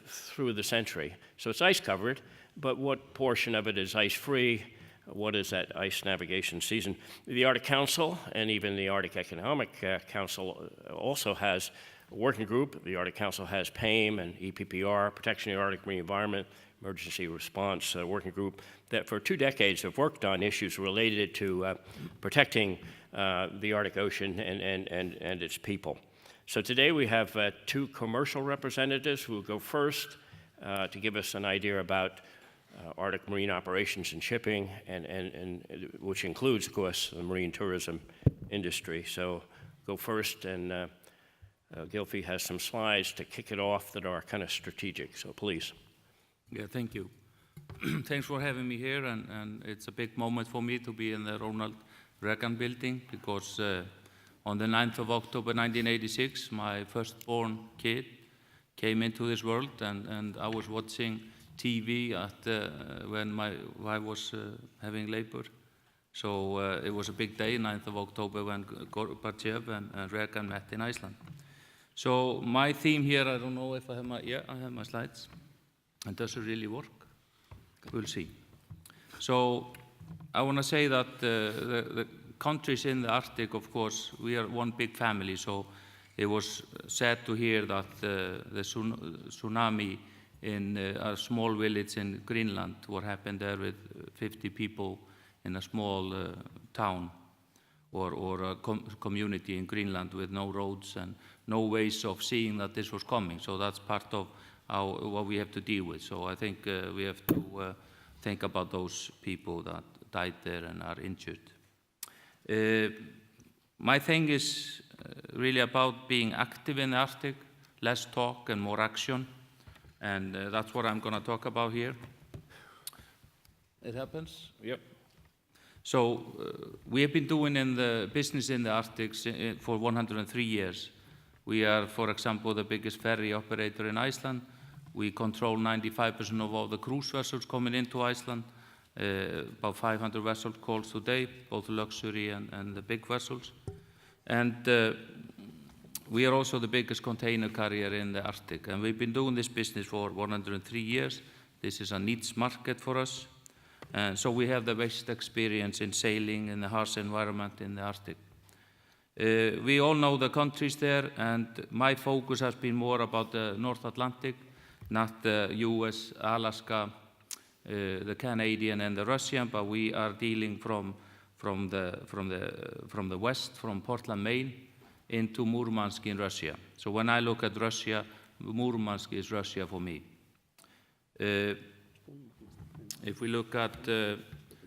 through the century. So it's ice covered, but what portion of it is ice free? What is that ice navigation season? The Arctic Council and even the Arctic Economic Council also has a working group. The Arctic Council has PAIM and EPPR, Protection of the Arctic Marine Environment, Emergency Response Working Group, that for 2 decades have worked on issues related to protecting the Arctic Ocean and its people. So today we have 2 commercial representatives who will go first to give us an idea about Arctic marine operations and shipping, and which includes, of course, the marine tourism industry. So go first, and Gylfi has some slides to kick it off that are kind of strategic, so please. Yeah, thank you. Thanks for having me here, and it's a big moment for me to be in the Ronald Reagan building, because on the 9th of October 1986, my firstborn kid came into this world, and I was watching TV when my wife was having labor. So it was a big day, 9th of October, when Gorbachev and Reagan met in Iceland. So my theme here, I don't know if I have my slides. And does it really work? We'll see. So I want to say that the countries in the Arctic, of course, we are one big family. So it was sad to hear that the tsunami in a small village in Greenland, what happened there with 50 people in a small town or a community in Greenland with no roads and no ways of seeing that this was coming. So that's part of what we have to deal with. So I think we have to think about those people that died there and are injured. My thing is really about being active in the Arctic, less talk and more action. And that's what I'm going to talk about here. It happens? Yep. So we have been doing in the business in the Arctic for 103 years. We are, for example, the biggest ferry operator in Iceland. We control 95% of all the cruise vessels coming into Iceland, about 500 vessel calls today, both luxury and the big vessels. And we are also the biggest container carrier in the Arctic, and we've been doing this business for 103 years. This is a niche market for us. And so we have the best experience in sailing in the harsh environment in the Arctic. We all know the countries there, and my focus has been more about the North Atlantic, not the US, Alaska, the Canadian and the Russian, but we are dealing from the west, from Portland, Maine, into Murmansk in Russia. So when I look at Russia, Murmansk is Russia for me. If we look at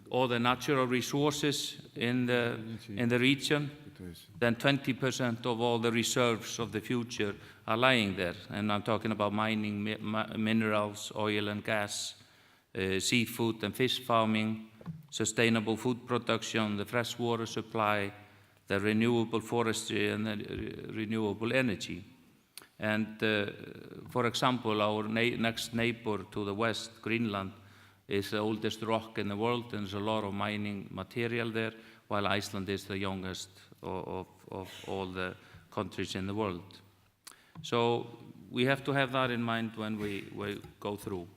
all the natural resources in the region, then 20% of all the reserves of the future are lying there. And I'm talking about mining, minerals, oil and gas, seafood and fish farming, sustainable food production, the fresh water supply, the renewable forestry and the renewable energy. And for example, our next neighbor to the west, Greenland, is the oldest rock in the world, and there's a lot of mining material there, while Iceland is the youngest of all the countries in the world. So we have to have that in mind when we go through.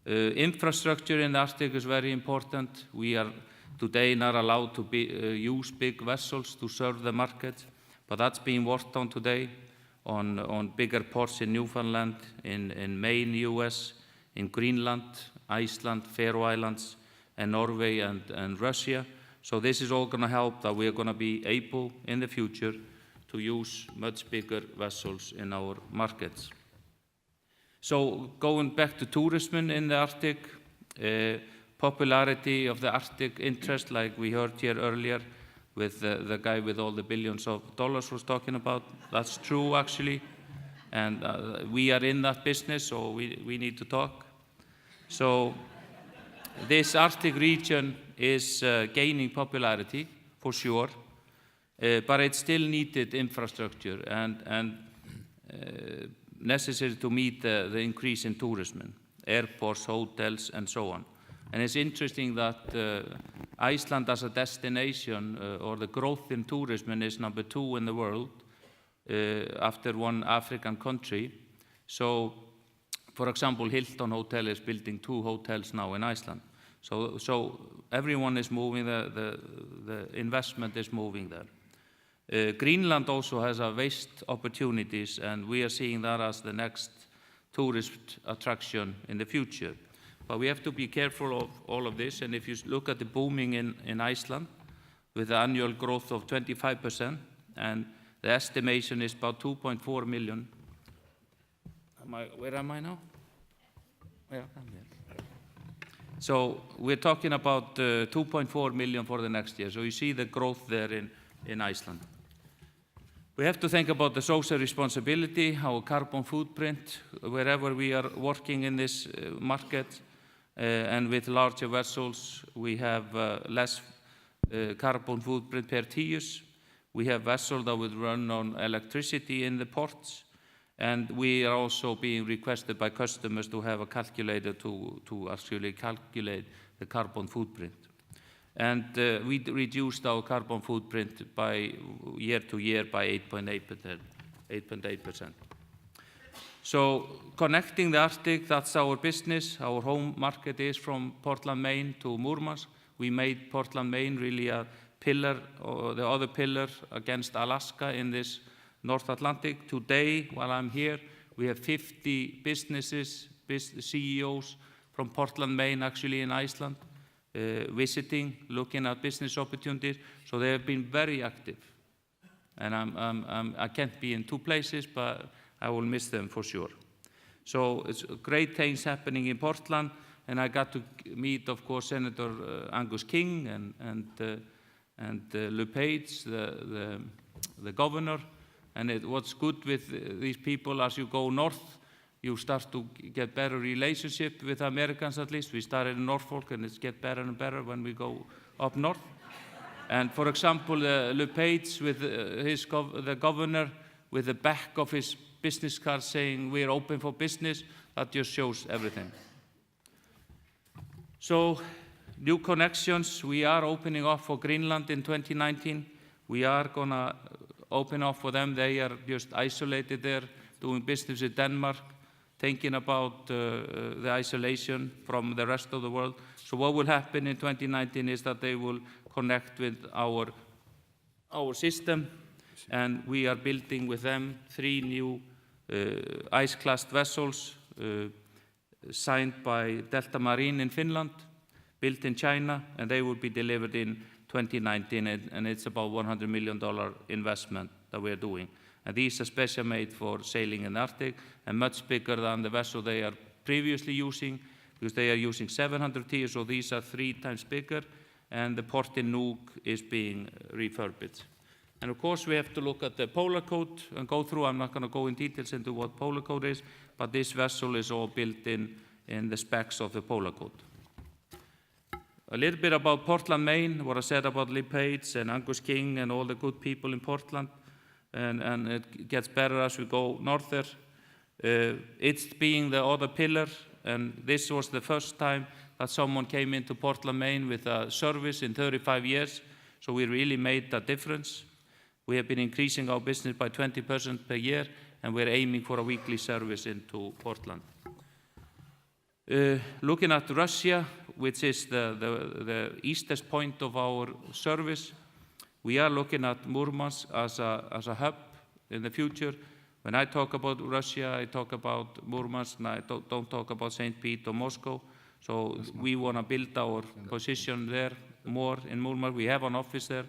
Infrastructure in the Arctic is very important. We are today not allowed to use big vessels to serve the market, but that's being worked on today on bigger ports in Newfoundland, in Maine, US, in Greenland, Iceland, Faroe Islands, and Norway and Russia. So this is all going to help that we are going to be able in the future to use much bigger vessels in our markets. So going back to tourism in the Arctic, popularity of the Arctic interest, like we heard here earlier with the guy with all the billions of dollars was talking about. That's true, actually. And we are in that business, so we need to talk. So this Arctic region is gaining popularity, for sure, but it still needed infrastructure and necessary to meet the increase in tourism, airports, hotels, and so on. And it's interesting that Iceland as a destination, or the growth in tourism, is number 2 in the world after one African country. So, for example, Hilton Hotel is building 2 hotels now in Iceland. So everyone is moving, the investment is moving there. Greenland also has a waste opportunities, and we are seeing that as the next tourist attraction in the future. But we have to be careful of all of this, and if you look at the booming in Iceland, with the annual growth of 25%, and the estimation is about 2.4 million. Where am I now? Yeah, I'm here. So we're talking about 2.4 million for the next year. So you see the growth there in Iceland. We have to think about the social responsibility, our carbon footprint, wherever we are working in this market. And with larger vessels, we have less carbon footprint per TEUs. We have vessels that would run on electricity in the ports. And we are also being requested by customers to have a calculator to actually calculate the carbon footprint. And we reduced our carbon footprint by year to year by 8.8%. So connecting the Arctic, that's our business. Our home market is from Portland, Maine to Murmansk. We made Portland, Maine really a pillar, or the other pillar against Alaska in this North Atlantic. Today, while I'm here, we have 50 businesses, CEOs from Portland, Maine, actually in Iceland, visiting, looking at business opportunities. So they have been very active. And I can't be in 2 places, but I will miss them for sure. So it's great things happening in Portland, and I got to meet, of course, Senator Angus King and LePage, the governor. And what's good with these people, as you go north, you start to get better relationship with Americans, at least. We started in Norfolk, and it's get better and better when we go up north. And for example, LePage with the governor, with the back of his business card saying we're open for business, that just shows everything. So, new connections, we are opening up for Greenland in 2019. We are gonna open up for them. They are just isolated there, doing business in Denmark, thinking about the isolation from the rest of the world. So what will happen in 2019 is that they will connect with our system, and we are building with them 3 new ice-class vessels signed by Delta Marine in Finland, built in China, and they will be delivered in 2019, and it's about $100 million investment that we are doing. And these are special made for sailing in the Arctic, and much bigger than the vessel they are previously using, because they are using 700 TEUs, so these are 3 times bigger, and the port in Nuuk is being refurbished. And of course, we have to look at the Polar Code and go through. I'm not going to go in details into what Polar Code is, but this vessel is all built in the specs of the Polar Code. A little bit about Portland, Maine, what I said about LePage and Angus King and all the good people in Portland, and it gets better as we go north there. It's being the other pillar, and this was the first time that someone came into Portland, Maine with a service in 35 years, so we really made a difference. We have been increasing our business by 20% per year, and we're aiming for a weekly service into Portland. Looking at Russia, which is the eastern point of our service, we are looking at Murmansk as a hub in the future. When I talk about Russia, I talk about Murmansk, and I don't talk about St. Pete or Moscow. So we want to build our position there more in Murmansk. We have an office there.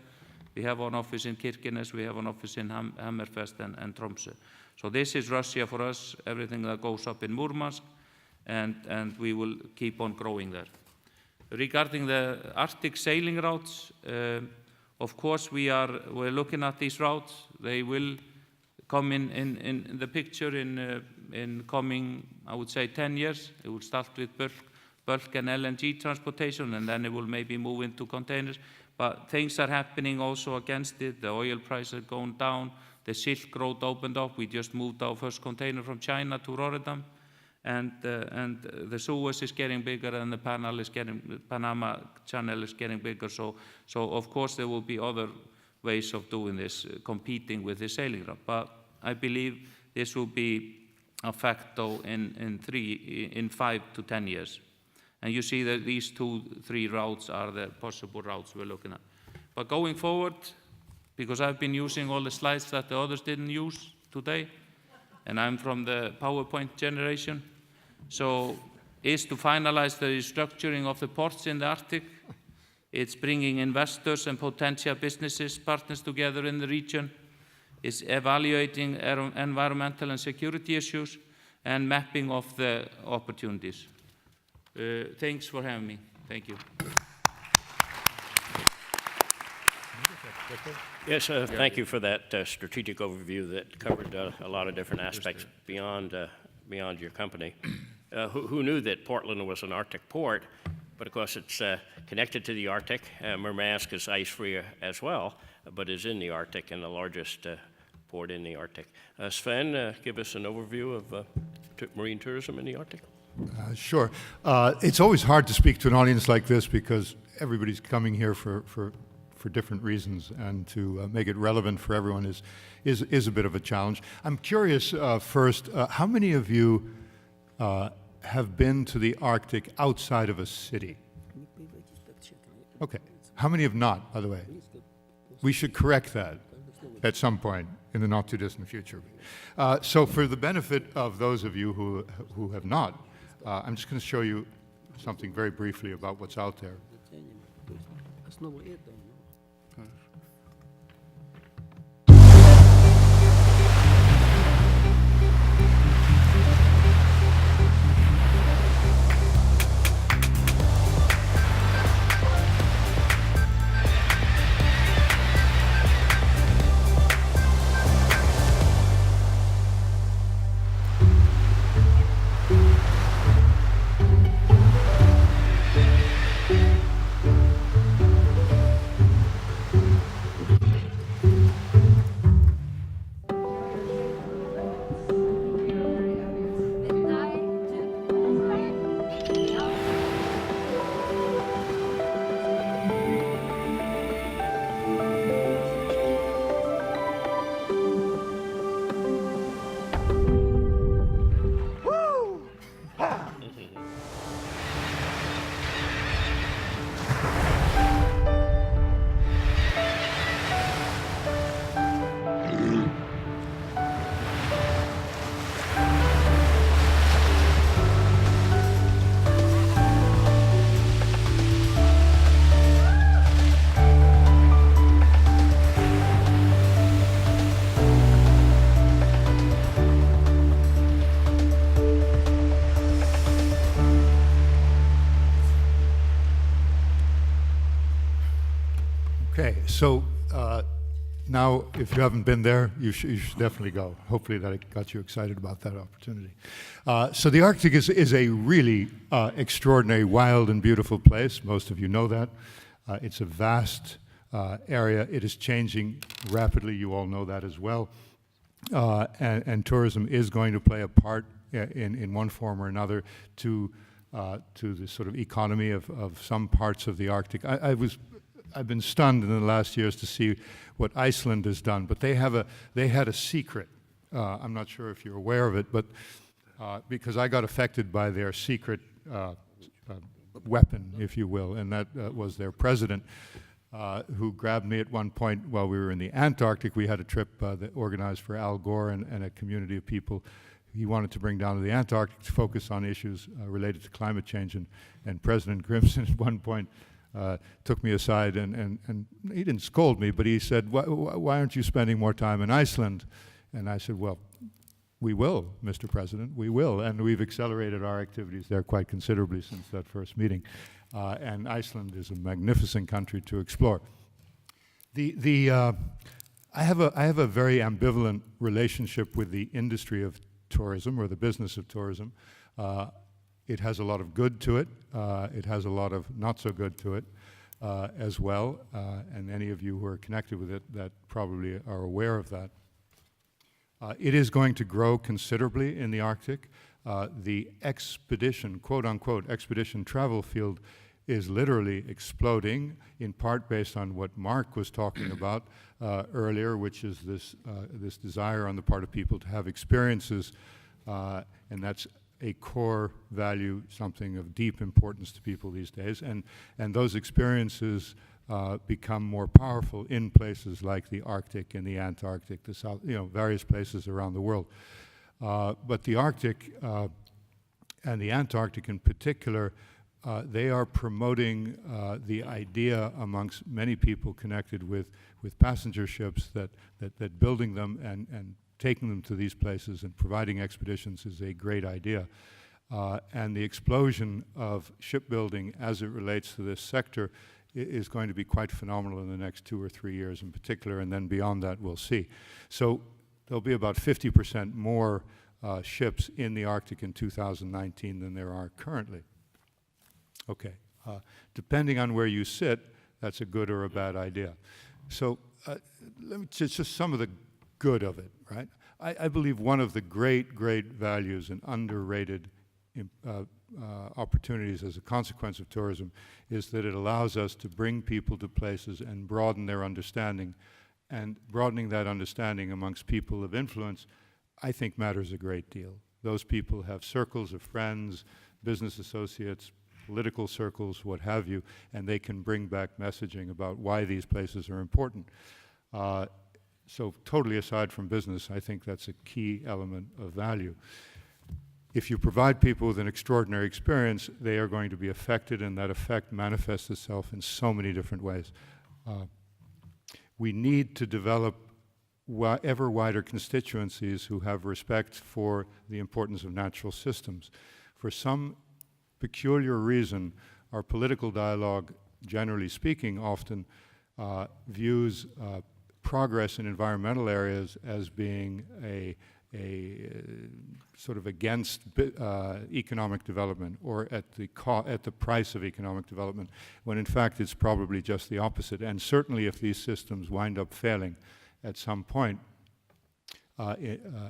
We have an office in Kirkenes. We have an office in Hammerfest and Tromsø. So this is Russia for us, everything that goes up in Murmansk, and we will keep on growing there. Regarding the Arctic sailing routes, of course we're looking at these routes. They will come in the picture in coming, I would say, 10 years. It will start with bulk and LNG transportation, and then it will maybe move into containers. But things are happening also against it. The oil price is going down. The Silk Road opened up. We just moved our first container from China to Rotterdam. And the Suez is getting bigger, and the Panama Channel is getting bigger. So of course there will be other ways of doing this, competing with the sailing route. But I believe this will be a facto in 5 to 10 years. And you see that these 2-3 routes are the possible routes we're looking at. But going forward, because I've been using all the slides that the others didn't use today, and I'm from the PowerPoint generation, so is to finalize the restructuring of the ports in the Arctic. It's bringing investors and potential businesses, partners together in the region. It's evaluating environmental and security issues and mapping of the opportunities. Thanks for having me. Thank you. Yes, thank you for that strategic overview that covered a lot of different aspects beyond your company. Who knew that Portland was an Arctic port? But of course, it's connected to the Arctic. Murmansk is ice-free as well, but is in the Arctic and the largest port in the Arctic. Sven, give us an overview of marine tourism in the Arctic. Sure. It's always hard to speak to an audience like this because everybody's coming here for different reasons, and to make it relevant for everyone is a bit of a challenge. I'm curious, first, how many of you have been to the Arctic outside of a city? Okay. How many have not, by the way? We should correct that at some point in the not-too-distant future. So for the benefit of those of you who have not, I'm just going to show you something very briefly about what's out there. Okay, so now if you haven't been there, you should definitely go. Hopefully that got you excited about that opportunity. So the Arctic is a really extraordinary, wild and beautiful place. Most of you know that. It's a vast area. It is changing rapidly. You all know that as well. And tourism is going to play a part in one form or another to the sort of economy of some parts of the Arctic. I've been stunned in the last years to see what Iceland has done, but they had a secret. I'm not sure if you're aware of it, but because I got affected by their secret weapon, if you will, and that was their president, who grabbed me at one point while we were in the Antarctic. We had a trip that organized for Al Gore and a community of people he wanted to bring down to the Antarctic to focus on issues related to climate change, and President Grimson at one point took me aside, and he didn't scold me, but he said, why aren't you spending more time in Iceland? And I said, well, We will, Mr. President, we will, and we've accelerated our activities there quite considerably since that first meeting. And Iceland is a magnificent country to explore. I have a very ambivalent relationship with the industry of tourism, or the business of tourism. It has a lot of good to it. It has a lot of not so good to it as well. And any of you who are connected with it that probably are aware of that. It is going to grow considerably in the Arctic. The expedition, quote unquote, expedition travel field is literally exploding, in part based on what Mark was talking about earlier, which is this desire on the part of people to have experiences, and that's a core value, something of deep importance to people these days, and those experiences become more powerful in places like the Arctic and the Antarctic, the South, various places around the world. But the Arctic and the Antarctic in particular, they are promoting the idea amongst many people connected with passenger ships that building them and taking them to these places and providing expeditions is a great idea. And the explosion of shipbuilding as it relates to this sector is going to be quite phenomenal in the next 2 or 3 years in particular, and then beyond that we'll see. So there'll be about 50% more ships in the Arctic in 2019 than there are currently. Okay, depending on where you sit, that's a good or a bad idea. So let me just some of the good of it, right? I believe one of the great values and underrated opportunities as a consequence of tourism is that it allows us to bring people to places and broaden their understanding. And broadening that understanding amongst people of influence, I think, matters a great deal. Those people have circles of friends, business associates, political circles, what have you, and they can bring back messaging about why these places are important. So totally aside from business, I think that's a key element of value. If you provide people with an extraordinary experience, they are going to be affected, and that effect manifests itself in so many different ways. We need to develop ever wider constituencies who have respect for the importance of natural systems. For some peculiar reason, our political dialogue, generally speaking, often views progress in environmental areas as being a sort of against economic development, or at the price of economic development, when in fact it's probably just the opposite. And certainly if these systems wind up failing at some point,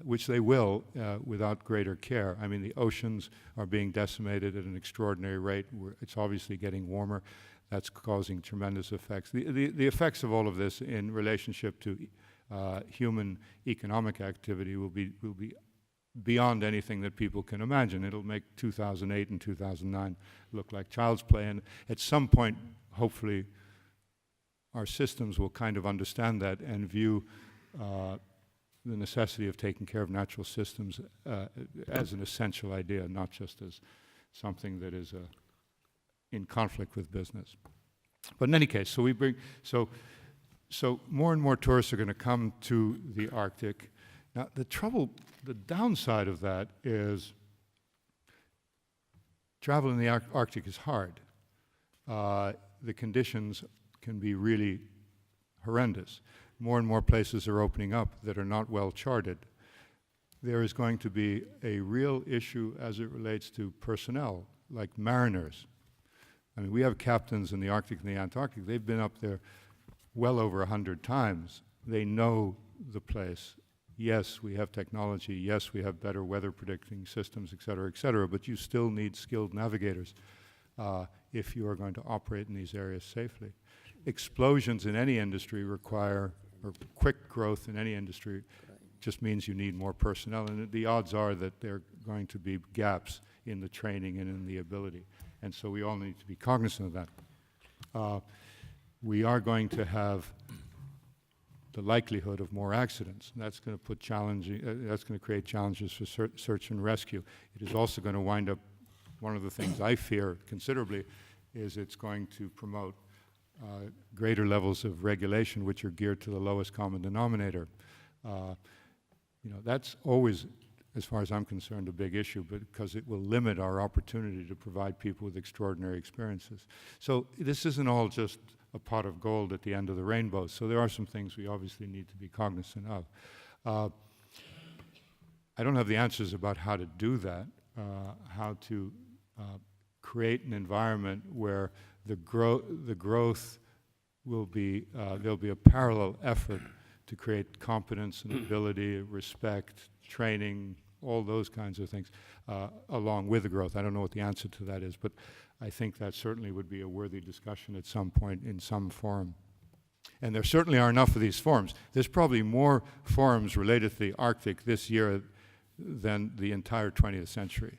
which they will without greater care. I mean, the oceans are being decimated at an extraordinary rate. It's obviously getting warmer. That's causing tremendous effects. The effects of all of this in relationship to human economic activity will be beyond anything that people can imagine. It'll make 2008 and 2009 look like child's play, and at some point, hopefully, our systems will kind of understand that and view the necessity of taking care of natural systems as an essential idea, not just as something that is in conflict with business. But in any case, so more and more tourists are going to come to the Arctic. Now, the downside of that is travel in the Arctic is hard. The conditions can be really horrendous. More and more places are opening up that are not well charted. There is going to be a real issue as it relates to personnel, like mariners. I mean, we have captains in the Arctic and the Antarctic. They've been up there well over 100 times. They know the place. Yes, we have technology. Yes, we have better weather predicting systems, et cetera, but you still need skilled navigators if you are going to operate in these areas safely. Explosions in any industry require, or quick growth in any industry just means you need more personnel, and the odds are that there are going to be gaps in the training and in the ability, and so we all need to be cognizant of that. We are going to have the likelihood of more accidents. And that's going to put that's going to create challenges for search and rescue. It is also going to wind up, one of the things I fear considerably is it's going to promote greater levels of regulation which are geared to the lowest common denominator. That's always as far as I'm concerned, a big issue, but because it will limit our opportunity to provide people with extraordinary experiences. So this isn't all just a pot of gold at the end of the rainbow. So there are some things we obviously need to be cognizant of. I don't have the answers about how to do that, how to create an environment where the growth will be, there'll be a parallel effort to create competence and ability, respect, training, all those kinds of things, along with the growth. I don't know what the answer to that is, but I think that certainly would be a worthy discussion at some point in some forum. And there certainly are enough of these forums. There's probably more forums related to the Arctic this year than the entire 20th century.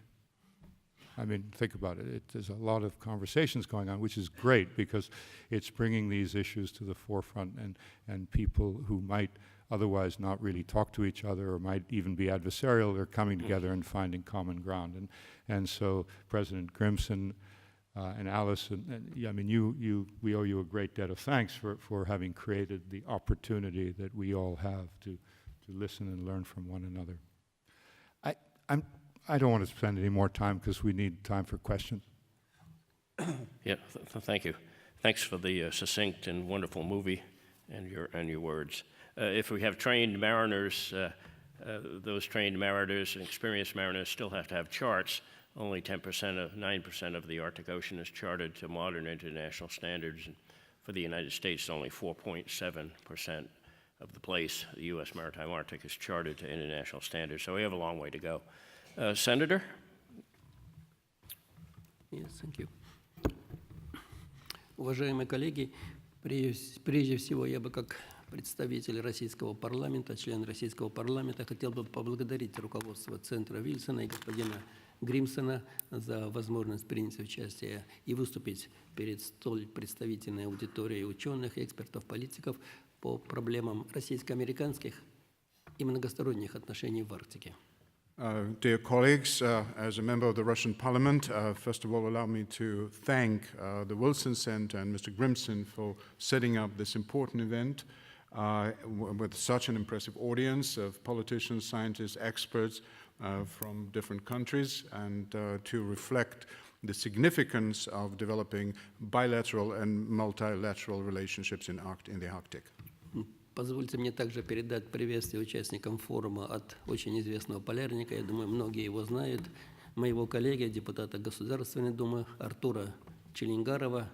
I mean, think about it. There's a lot of conversations going on, which is great because it's bringing these issues to the forefront, and people who might otherwise not really talk to each other or might even be adversarial, they're coming together and finding common ground. And so President Grimson and Alice, I mean, we owe you a great debt of thanks for having created the opportunity that we all have to listen and learn from one another. I don't want to spend any more time because we need time for questions. Yeah, thank you. Thanks for the succinct and wonderful movie and your words. If we have trained mariners, those trained mariners and experienced mariners still have to have charts. Only 9% of the Arctic Ocean is charted to modern international standards. And for the United States, only 4.7% of the place, the U.S. Maritime Arctic, is charted to international standards. So we have a long way to go. Senator? Yes, thank you. Уважаемые коллеги, прежде всего я бы как представитель российского парламента, член российского парламента, хотел бы поблагодарить руководство Центра Вильсона и господина Гримсона за возможность принять участие и выступить перед столь представительной аудиторией ученых, экспертов, политиков по проблемам российско-американских и многосторонних отношений в Арктике. Dear colleagues, as a member of the Russian Parliament, first of all, allow me to thank the Wilson Center and Mr. Grimson for setting up this important event with such an impressive audience of politicians, scientists, experts from different countries, and to reflect the significance of developing bilateral and multilateral relationships in the Arctic. Позвольте мне также передать приветствие участникам форума от очень известного полярника, я думаю, многие его знают, моего коллеги, депутата Государственной Думы Артура Челенгарова,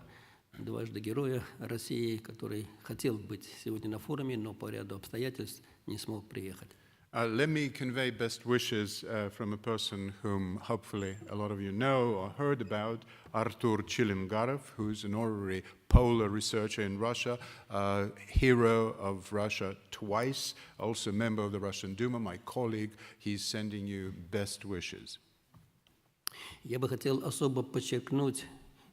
дважды Героя России, который хотел быть сегодня на форуме, но по ряду обстоятельств не смог приехать. Let me convey best wishes from a person whom hopefully a lot of you know or heard about, Artur Chelengarov, who's an honorary polar researcher in Russia, hero of Russia twice, also a member of the Russian Duma, my colleague. He's sending you best wishes. Я бы хотел особо подчеркнуть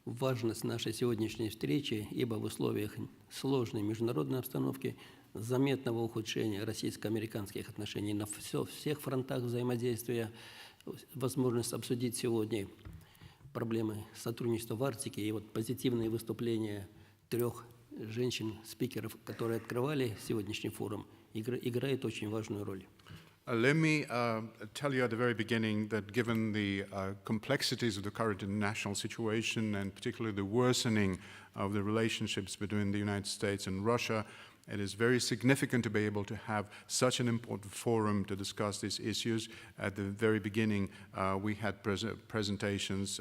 важность нашей сегодняшней встречи, ибо в условиях сложной международной обстановки заметного ухудшения российско-американских отношений на всех фронтах взаимодействия, возможность обсудить сегодня проблемы сотрудничества в Арктике и вот позитивные выступления 3 женщин-спикеров, которые открывали сегодняшний форум, играет очень важную роль. Let me tell you at the very beginning that given the complexities of the current international situation and particularly the worsening of the relationships between the United States and Russia, it is very significant to be able to have such an important forum to discuss these issues. At the very beginning, we had presentations,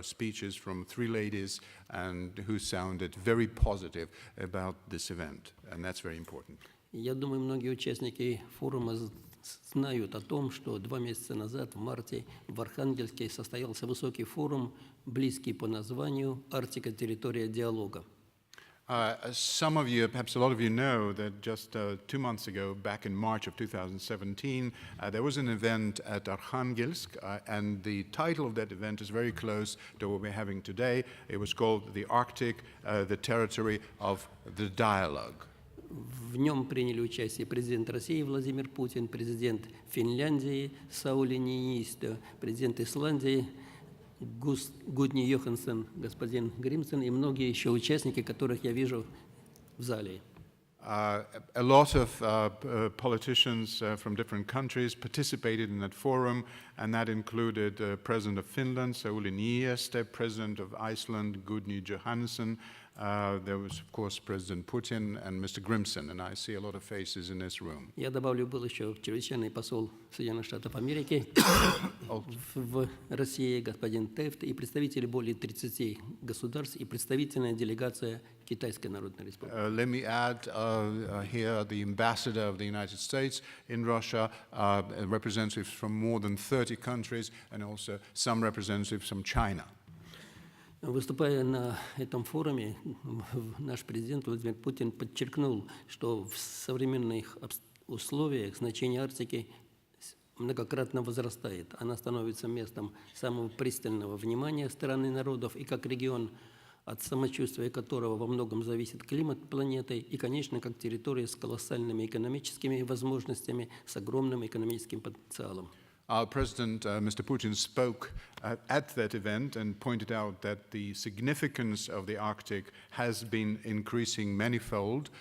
speeches from 3 ladies and who sounded very positive about this event, and that's very important. Я думаю, многие участники форума знают о том, что 2 месяца назад, в марте, в Архангельске состоялся высокий форум, близкий по названию «Арктика. Территория диалога». Some of you, perhaps a lot of you know that just 2 months ago, back in March of 2017, there was an event at Arkhangelsk, and the title of that event is very close to what we're having today. It was called The Arctic, the Territory of the Dialogue. В нем приняли участие президент России Владимир Путин, президент Финляндии Саули Ниинистö, президент Исландии Гудни Йоханссон, господин Гримсон и многие еще участники, которых я вижу в зале. A lot of politicians from different countries participated in that forum, and that included President of Finland, Sauli Niinistö, President of Iceland, Gudni Johannesson. There was, of course, President Putin and Mr. Grimson, and I see a lot of faces in this room. Я добавлю, был еще чрезвычайный посол Соединенных Штатов Америки в России, господин Тефт, и представители более 30 государств, и представительная делегация Китайской Народной Республики. Let me add here the ambassador of the United States in Russia, representatives from more than 30 countries, and also some representatives from China. Выступая на этом форуме, наш президент Владимир Путин подчеркнул, что в современных условиях значение Арктики многократно возрастает. Она становится местом самого пристального внимания страны народов и как регион, от самочувствия которого во многом зависит климат планеты, и, конечно, как территория с колоссальными экономическими возможностями, с огромным экономическим потенциалом. Our President, Mr. Putin, spoke at that event and pointed out that the significance of the Arctic has been increasing manifold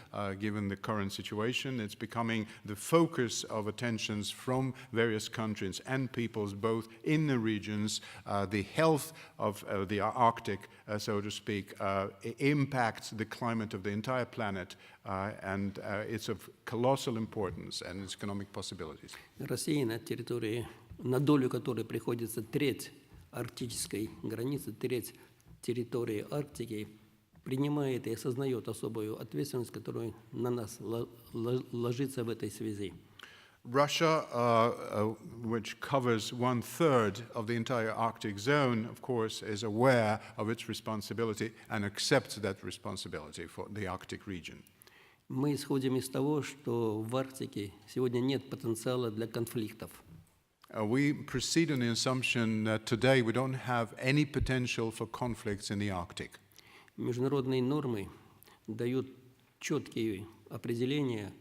given the current situation. It's becoming the focus of attentions from various countries and peoples, both in the regions. The health of the Arctic, so to speak, impacts the climate of the entire planet, and it's of colossal importance and its economic possibilities. Россия, на территории, на долю которой приходится треть арктической границы, треть территории Арктики, принимает и осознает особую ответственность, которая на нас ложится в этой связи. Russia, which covers 1/3 of the entire Arctic zone, of course, is aware of its responsibility and accepts that responsibility for the Arctic region. Мы исходим из того, что в Арктике сегодня нет потенциала для конфликтов. We proceed on the assumption that today we don't have any potential for conflicts in the Arctic. Международные нормы дают четкие определения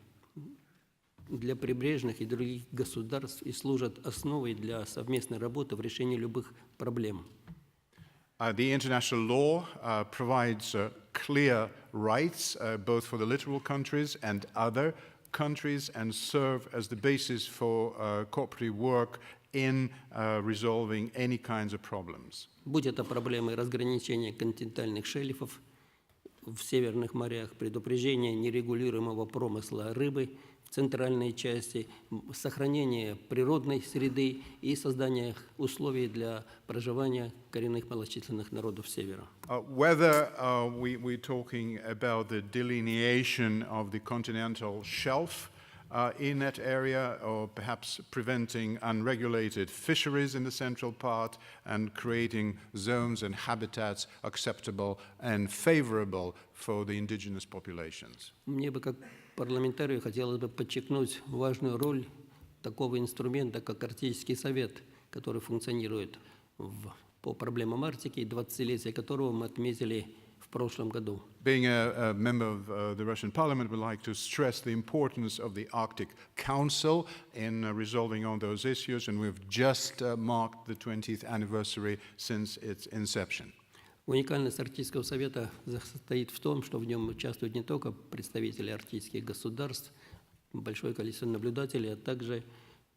для прибрежных и других государств и служат основой для совместной работы в решении любых проблем. The international law provides clear rights both for the littoral countries and other countries and serve as the basis for cooperative work in resolving any kinds of problems. Будь это проблемы разграничения континентальных шельфов в северных морях, предупреждение нерегулируемого промысла рыбы в центральной части, сохранение природной среды и создание условий для проживания коренных малочисленных народов Севера. Whether we're talking about the delineation of the continental shelf in that area, or perhaps preventing unregulated fisheries in the central part and creating zones and habitats acceptable and favorable for the indigenous populations. Мне бы как парламентарию хотелось бы подчеркнуть важную роль такого инструмента, как Арктический совет, который функционирует по проблемам Арктики, 20-летие которого мы отметили в прошлом году. Being a member of the Russian Parliament, would like to stress the importance of the Arctic Council in resolving all those issues, and we've just marked the 20th anniversary since its inception. Уникальность Арктического совета состоит в том, что в нем участвуют не только представители арктических государств, большое количество наблюдателей, а также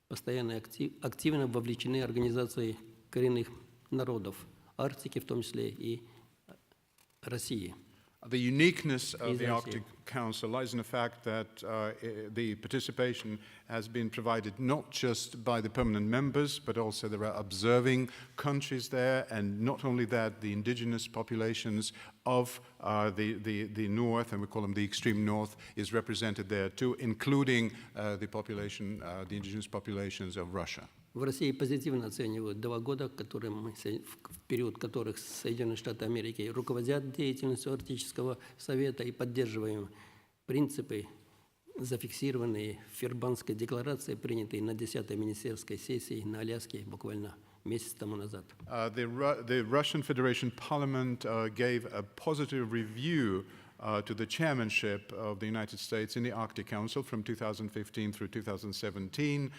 постоянно активно вовлечены организации коренных народов Арктики, в том числе и России. The uniqueness of the Arctic Council lies in the fact that the participation has been provided not just by the permanent members, but also there are observing countries there, and not only that, the indigenous populations of the north, and we call them the extreme north, is represented there too, including the population, the indigenous populations of Russia. В России позитивно оценивают 2 года, в период которых Соединенные Штаты Америки руководят деятельностью Арктического совета и поддерживаем принципы, зафиксированные в Фербанской декларации, принятой на 10-й министерской сессии на Аляске буквально месяц тому назад. The Russian Federation Parliament gave a positive review to the chairmanship of the United States in the Arctic Council from 2015 through 2017.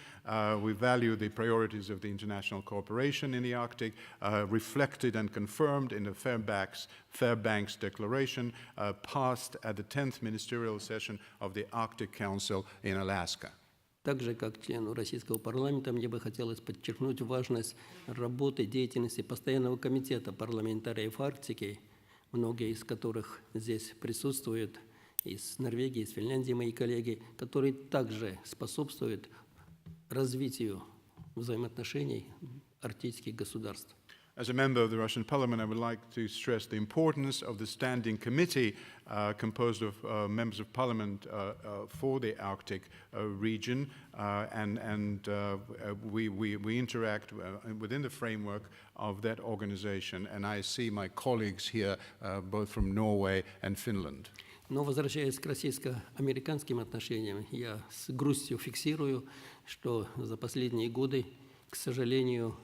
We value the priorities of the international cooperation in the Arctic, reflected and confirmed in the Fairbanks Declaration, passed at the 10th Ministerial Session of the Arctic Council in Alaska. Также, как члену Российского парламента, мне бы хотелось подчеркнуть важность работы, деятельности Постоянного комитета парламентариев Арктики, многие из которых здесь присутствуют, из Норвегии, из Финляндии, мои коллеги, которые также способствуют развитию взаимоотношений арктических государств. As a member of the Russian Parliament, I would like to stress the importance of the Standing Committee composed of members of Parliament for the Arctic region, and we interact within the framework of that organization, and I see my colleagues here both from Norway and Finland. Но возвращаясь к российско-американским отношениям, я с грустью фиксирую, что за последние годы, к сожалению,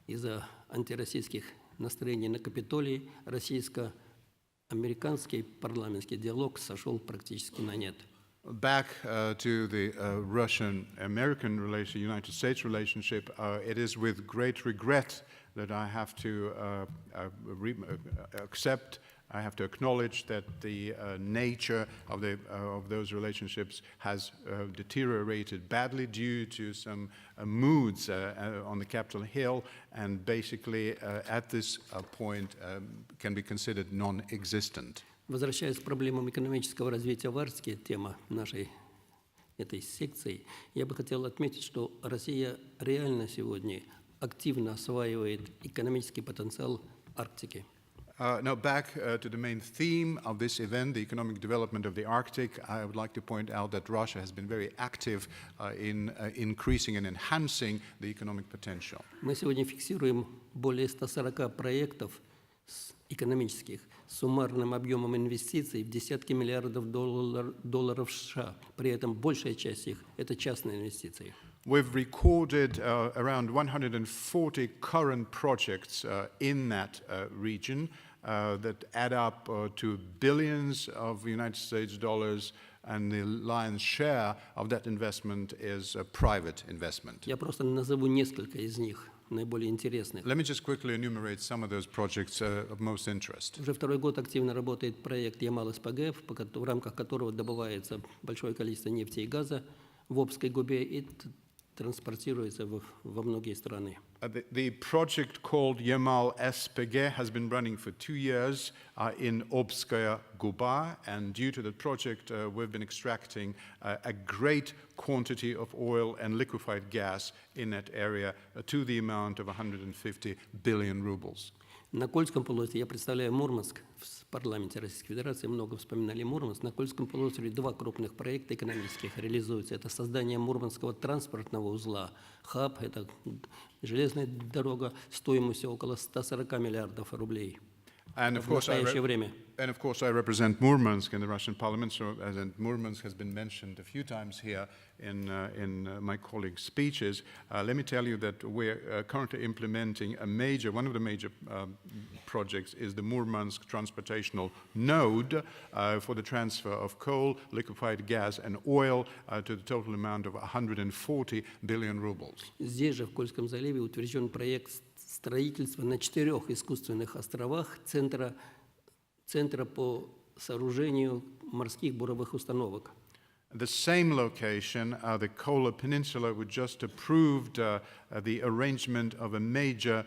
из-за антироссийских настроений на Капитолии российско-американский парламентский диалог сошел практически на нет. Back to the Russian-American relation, United States relationship, it is with great regret that I have to I have to acknowledge that the nature of those relationships has deteriorated badly due to some moods on the Capitol Hill, and basically at this point can be considered non-existent. Возвращаясь к проблемам экономического развития в Арктике, тема нашей этой секции, я бы хотел отметить, что Россия реально сегодня активно осваивает экономический потенциал Арктики. Now back to the main theme of this event, the economic development of the Arctic. I would like to point out that Russia has been very active in increasing and enhancing the economic potential. Мы сегодня фиксируем более 140 проектов экономических с суммарным объемом инвестиций в десятки миллиардов долларов США. При этом большая часть их – это частные инвестиции. We've recorded around 140 current projects in that region that add up to billions of United States dollars, and the lion's share of that investment is private investment. Я просто назову несколько из них, наиболее интересных. Let me just quickly enumerate some of those projects of most interest. Уже второй год активно работает проект Ямал-СПГ, в рамках которого добывается большое количество нефти и газа в Обской губе и транспортируется во многие страны. The project called Yamal-SPG has been running for 2 years in Obskaya Guba, and due to the project, we've been extracting a great quantity of oil and liquefied gas in that area to the amount of 150 billion rubles. На Кольском полуострове, я представляю Мурманск в парламенте Российской Федерации, много вспоминали Мурманск. На Кольском полуострове 2 крупных проекта экономических реализуются. Это создание Мурманского транспортного узла. ХАБ – это железная дорога стоимостью около 140 миллиардов рублей. And of course, I represent Murmansk in the Russian parliament, so Murmansk has been mentioned a few times here in my colleagues' speeches. Let me tell you that we're currently implementing one of the major projects is the Murmansk transportational node for the transfer of coal, liquefied gas and oil to the total amount of 140 billion rubles. Здесь же, в Кольском заливе, утвержден проект строительства на 4 искусственных островах центра по сооружению морских буровых установок. The same location, the Kola Peninsula, we just approved the arrangement of a major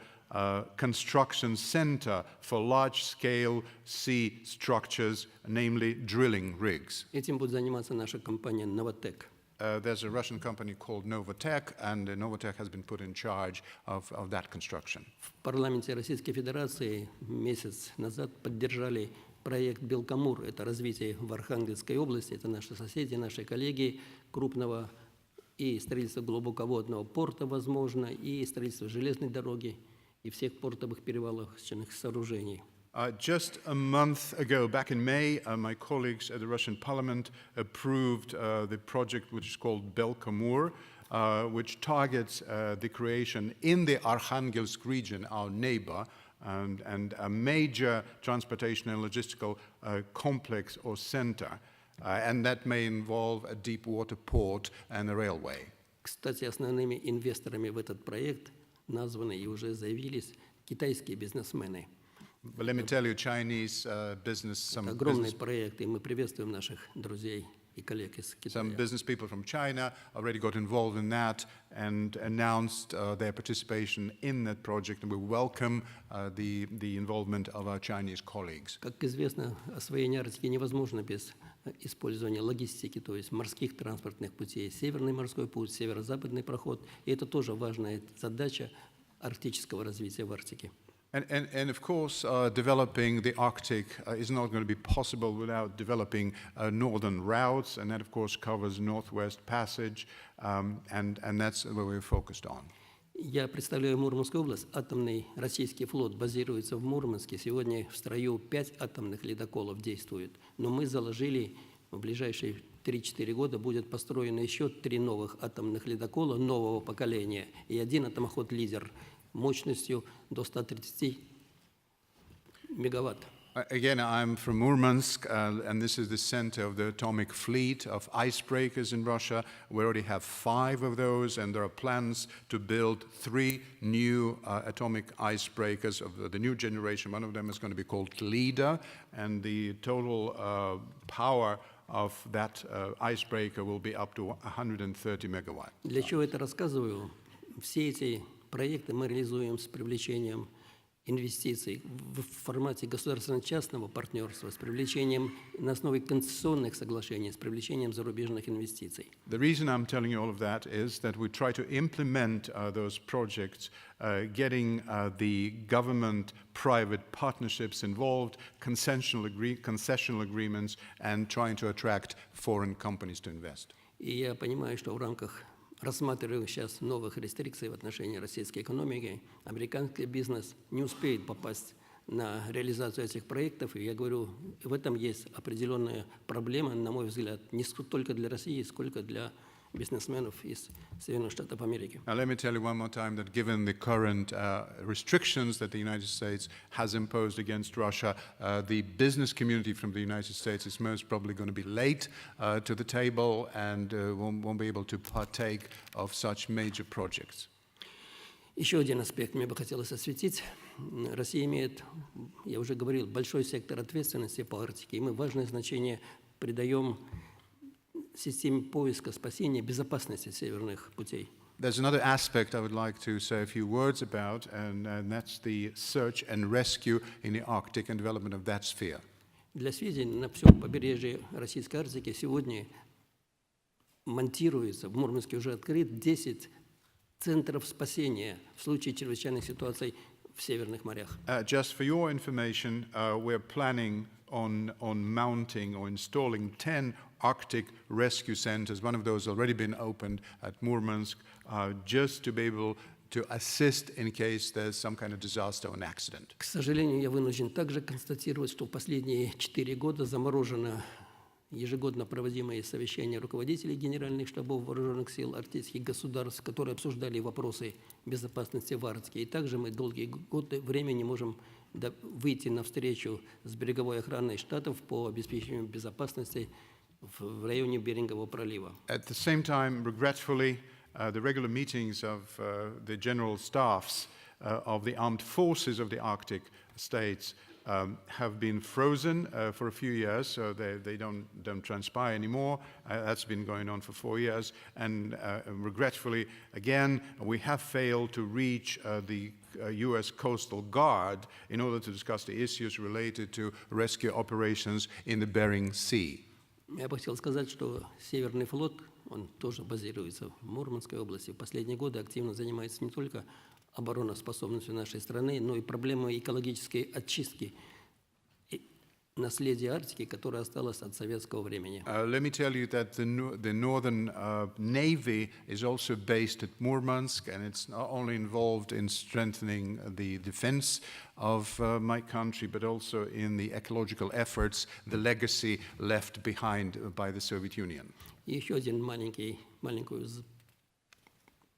construction center for large-scale sea structures, namely drilling rigs. Этим будет заниматься наша компания «Новотек». There's a Russian company called Novatek, and Novatek has been put in charge of that construction. В парламенте Российской Федерации месяц назад поддержали проект «Белкамур». Это развитие в Архангельской области. Это наши соседи, наши коллеги крупного и строительство глубоководного порта, возможно, и строительство железной дороги и всех портовых перевалочных сооружений. Just a month ago, back in May, my colleagues at the Russian parliament approved the project which is called Belkamur, which targets the creation in the Arkhangelsk region, our neighbor, and a major transportation and logistical complex or center. And that may involve a deep water port and a railway. Кстати, основными инвесторами в этот проект названы и уже заявились китайские бизнесмены. But let me tell you, Chinese Это огромный проект, и мы приветствуем наших друзей и коллег из Китая. some business people from China already got involved in that and announced their participation in that project, and we welcome the involvement of our Chinese colleagues. Как известно, освоение Арктики невозможно без использования логистики, то есть морских транспортных путей. Северный морской путь, северо-западный проход. И это тоже важная задача арктического развития в Арктике. And of course, developing the Arctic is not going to be possible without developing northern routes, and that of course covers Northwest Passage, and that's where we're focused on. Я представляю Мурманскую область. Атомный российский флот базируется в Мурманске. Сегодня в строю 5 атомных ледоколов действует. Но мы заложили, в ближайшие 3-4 года будет построено еще 3 новых атомных ледокола нового поколения и 1 атомоход «Лидер» мощностью до 130 мегаватт. Again, I'm from Murmansk, and this is the center of the atomic fleet of icebreakers in Russia. We already have 5 of those, and there are plans to build 3 new atomic icebreakers of the new generation. One of them is going to be called Leader, and the total power of that icebreaker will be up to 130 megawatts. Для чего это рассказываю? Все эти проекты мы реализуем с привлечением инвестиций в формате государственно-частного партнерства, с привлечением на основе концессионных соглашений, с привлечением зарубежных инвестиций. The reason I'm telling you all of that is that we try to implement those projects, getting the government-private partnerships involved, concessional agreements, and trying to attract foreign companies to invest. И я понимаю, что в рамках рассматриваем сейчас новых рестрикций в отношении российской экономики, американский бизнес не успеет попасть на реализацию этих проектов. И я говорю, в этом есть определенная проблема, на мой взгляд, не только для России, сколько для бизнесменов из Соединенных Штатов Америки. Now, let me tell you one more time that given the current restrictions that the United States has imposed against Russia, the business community from the United States is most probably going to be late to the table and won't be able to partake of such major projects. Еще один аспект мне бы хотелось осветить. Россия имеет, я уже говорил, большой сектор ответственности по Арктике, и мы важное значение придаем системе поиска, спасения, безопасности северных путей. There's another aspect I would like to say a few words about, and that's the search and rescue in the Arctic and development of that sphere. Для сведения, на всем побережье Российской Арктики сегодня монтируется, в Мурманске уже открыт 10 центров спасения в случае чрезвычайных ситуаций в северных морях. Just for your information, we're planning on mounting or installing 10 Arctic rescue centers. One of those already been opened at Murmansk, just to be able to assist in case there's some kind of disaster or an accident. К сожалению, я вынужден также констатировать, что в последние 4 года заморожено ежегодно проводимые совещания руководителей генеральных штабов вооруженных сил арктических государств, которые обсуждали вопросы безопасности в Арктике. И также мы долгие годы времени не можем выйти навстречу с береговой охраной штатов по обеспечению безопасности в районе Берингового пролива. At the same time, regretfully, the regular meetings of the general staffs of the armed forces of the Arctic states have been frozen for a few years, so they don't transpire anymore. That's been going on for 4 years, and regretfully, again, we have failed to reach the U.S. Coastal Guard in order to discuss the issues related to rescue operations in the Bering Sea. Я бы хотел сказать, что Северный флот, он тоже базируется в Мурманской области. В последние годы активно занимается не только обороноспособностью нашей страны, но и проблемой экологической очистки наследия Арктики, которое осталось от советского времени. Let me tell you that the Northern Navy is also based at Murmansk, and it's not only involved in strengthening the defense of my country, but also in the ecological efforts, the legacy left behind by the Soviet Union. И еще один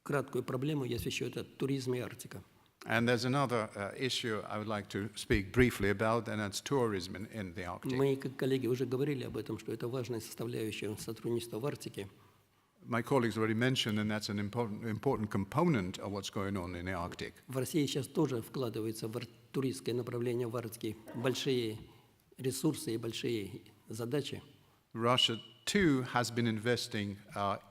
краткую проблему я освещу, это туризм и Арктика. And there's another issue I would like to speak briefly about, and that's tourism in the Arctic. Мои коллеги уже говорили об этом, что это важная составляющая сотрудничества в Арктике. My colleagues already mentioned, and that's an important component of what's going on in the Arctic. В России сейчас тоже вкладываются в туристское направление в Арктике большие ресурсы и большие задачи. Russia, too, has been investing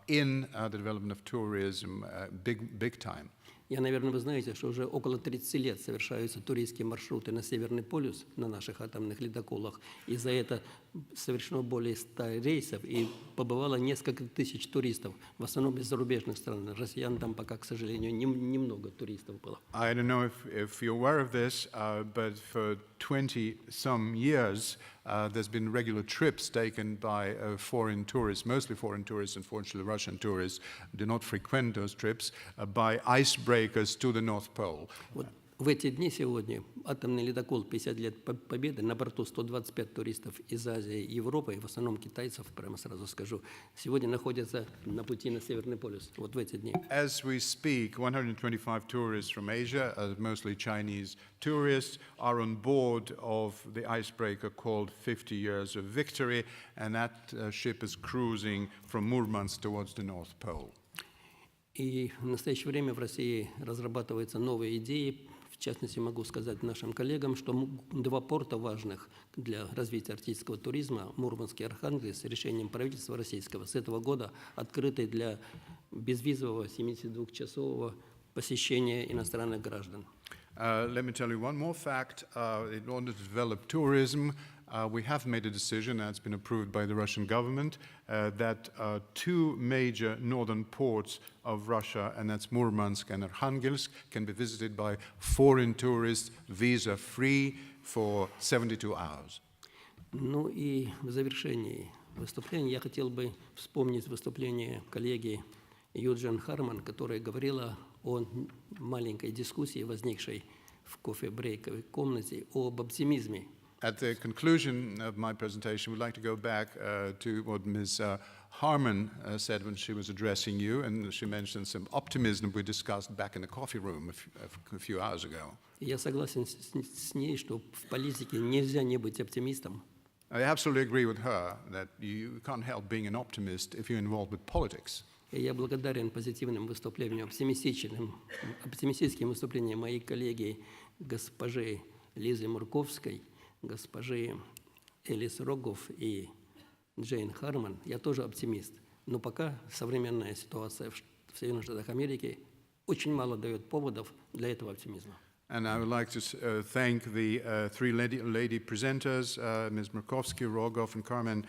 in the development of tourism big time. Наверное, вы знаете, что уже около 30 лет совершаются туристские маршруты на Северный полюс на наших атомных ледоколах. И за это совершено более 100 рейсов, и побывало несколько тысяч туристов, в основном из зарубежных стран. Россиян там пока, к сожалению, немного туристов было. I don't know if you're aware of this, but for 20-some years, there's been regular trips taken by foreign tourists, mostly foreign tourists, unfortunately Russian tourists do not frequent those trips, by icebreakers to the North Pole. В эти дни сегодня атомный ледокол 50 лет Победы, на борту 125 туристов из Азии и Европы, в основном китайцев, прямо сразу скажу, сегодня находятся на пути на Северный полюс, вот в эти дни. As we speak, 125 tourists from Asia, mostly Chinese tourists, are on board of the icebreaker called 50 Years of Victory, and that ship is cruising from Murmansk towards the North Pole. И в настоящее время в России разрабатываются новые идеи. В частности, могу сказать нашим коллегам, что два порта важных для развития арктического туризма, Мурманск и Архангельск, с решением правительства российского с этого года открыты для безвизового 72-часового посещения иностранных граждан. Let me tell you one more fact. In order to develop tourism, we have made a decision that's been approved by the Russian government that two major northern ports of Russia, and that's Murmansk and Arkhangelsk, can be visited by foreign tourists visa-free for 72 hours. Ну и в завершении выступления я хотел бы вспомнить выступление коллеги Юджин Харман, которая говорила о маленькой дискуссии, возникшей в кофе-брейковой комнате, об оптимизме. At the conclusion of my presentation, we'd like to go back to what Ms. Harman said when she was addressing you, and she mentioned some optimism we discussed back in the coffee room a few hours ago. Я согласен с ней, что в политике нельзя не быть оптимистом. I absolutely agree with her that you can't help being an optimist if you're involved with politics. И я благодарен позитивным выступлениям, оптимистическим выступлениям моей коллеги госпожи Лизы Мурковской, госпожи Элис Рогов и Джейн Харман. Я тоже оптимист. Но пока современная ситуация в Соединенных Штатах Америки очень мало дает поводов для этого оптимизма. And I would like to thank the three lady presenters, Ms. Murkowski, Rogov, and Carmen,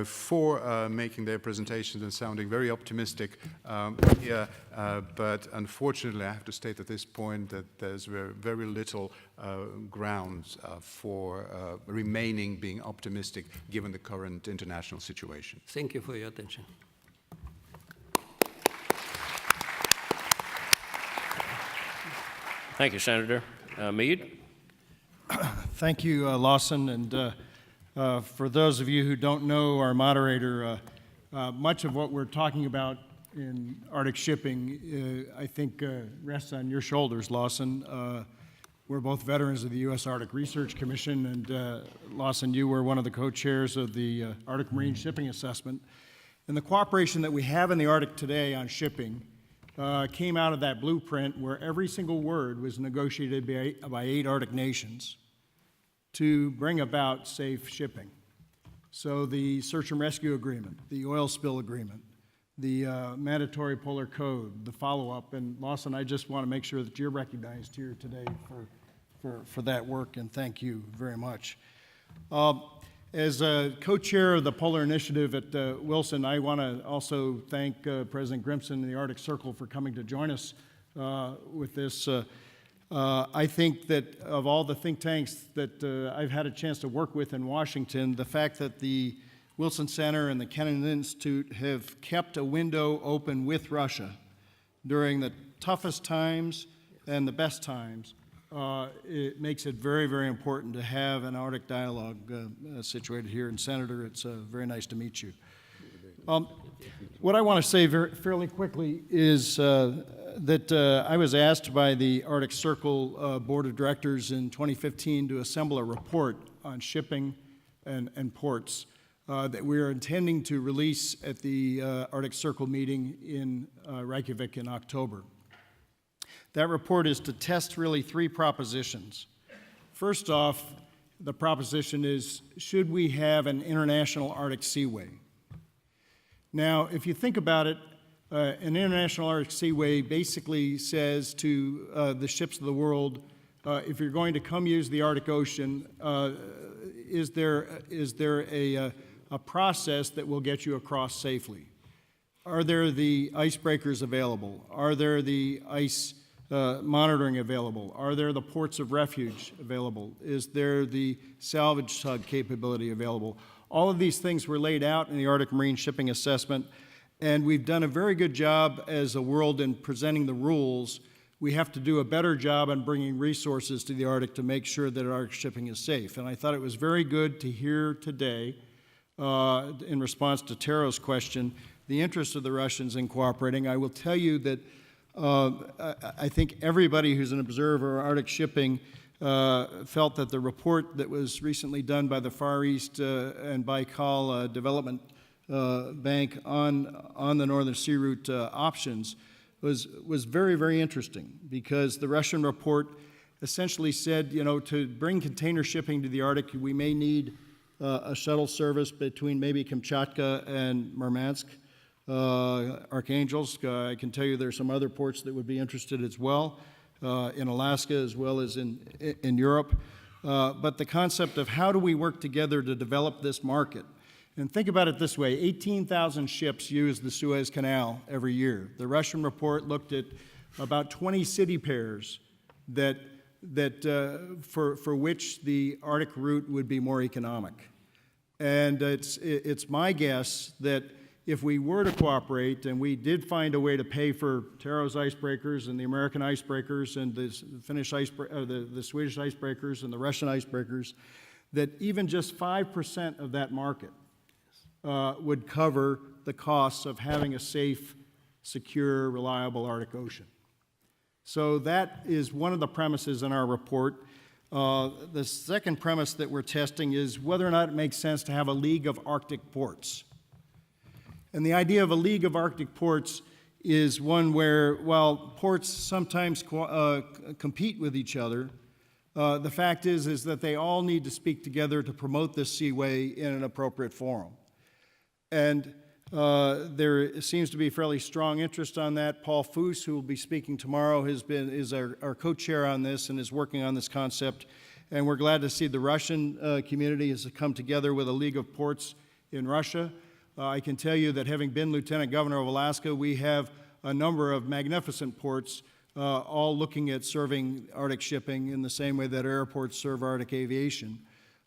for making their presentations and sounding very optimistic here. But unfortunately, I have to state at this point that there's very little grounds for remaining being optimistic given the current international situation. Thank you for your attention. Thank you, Senator. Mead? Thank you, Lawson. And for those of you who don't know our moderator, much of what we're talking about in Arctic shipping, I think, rests on your shoulders, Lawson. We're both veterans of the U.S. Arctic Research Commission, and Lawson, you were one of the co-chairs of the Arctic Marine Shipping Assessment. And the cooperation that we have in the Arctic today on shipping came out of that blueprint where every single word was negotiated by 8 Arctic nations to bring about safe shipping. So the search and rescue agreement, the oil spill agreement, the mandatory polar code, the follow-up, and Lawson, I just want to make sure that you're recognized here today for that work, and thank you very much. As a co-chair of the Polar Initiative at Wilson, I want to also thank President Grimson and the Arctic Circle for coming to join us with this. I think that of all the think tanks that I've had a chance to work with in Washington, the fact that the Wilson Center and the Kennan Institute have kept a window open with Russia during the toughest times and the best times, it makes it very, very important to have an Arctic dialogue situated here. And Senator, it's very nice to meet you. What I want to say fairly quickly is that I was asked by the Arctic Circle Board of Directors in 2015 to assemble a report on shipping and ports that we are intending to release at the Arctic Circle meeting in Reykjavik in October. That report is to test really three propositions. First off, the proposition is, should we have an international Arctic Seaway? Now, if you think about it, an international Arctic Seaway basically says to the ships of the world, if you're going to come use the Arctic Ocean, is there a process that will get you across safely? Are there the icebreakers available? Are there the ice monitoring available? Are there the ports of refuge available? Is there the salvage tug capability available? All of these things were laid out in the Arctic Marine Shipping Assessment, and we've done a very good job as a world in presenting the rules. We have to do a better job in bringing resources to the Arctic to make sure that Arctic shipping is safe. And I thought it was very good to hear today, in response to Taro's question, the interest of the Russians in cooperating. I will tell you that I think everybody who's an observer of Arctic shipping felt that the report that was recently done by the Far East and Baikal Development Bank on the Northern Sea Route options was very, very interesting, because the Russian report essentially said, you know, to bring container shipping to the Arctic, we may need a shuttle service between maybe Kamchatka and Murmansk, Archangelsk. I can tell you there's some other ports that would be interested as well, in Alaska as well as in Europe. But the concept of how do we work together to develop this market? And think about it this way, 18,000 ships use the Suez Canal every year. The Russian report looked at about 20 city pairs for which the Arctic route would be more economic. And it's my guess that if we were to cooperate and we did find a way to pay for Taro's icebreakers and the American icebreakers and the Finnish the Swedish icebreakers and the Russian icebreakers, that even just 5% of that market would cover the costs of having a safe, secure, reliable Arctic Ocean. So that is one of the premises in our report. The second premise that we're testing is whether or not it makes sense to have a League of Arctic Ports. And the idea of a League of Arctic Ports is one where, while ports sometimes compete with each other, the fact is that they all need to speak together to promote this seaway in an appropriate forum. And there seems to be fairly strong interest on that. Paul Foose, who will be speaking tomorrow, is our co-chair on this and is working on this concept. And we're glad to see the Russian community has come together with a League of Ports in Russia. I can tell you that having been Lieutenant Governor of Alaska, we have a number of magnificent ports all looking at serving Arctic shipping in the same way that airports serve Arctic aviation.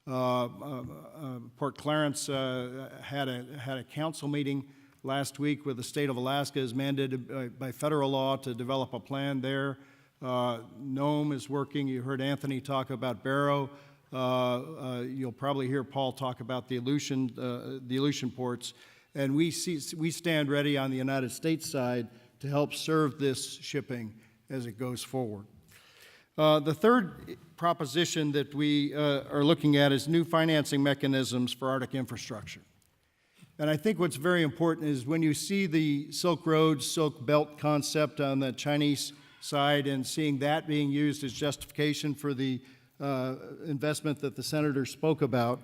Port Clarence had a council meeting last week where the state of Alaska is mandated by federal law to develop a plan there. Nome is working. You heard Anthony talk about Barrow. You'll probably hear Paul talk about the Aleutian ports. And we stand ready on the United States side to help serve this shipping as it goes forward. The third proposition that we are looking at is new financing mechanisms for Arctic infrastructure. And I think what's very important is when you see the Silk Road, Silk Belt concept on the Chinese side and seeing that being used as justification for the investment that the senator spoke about,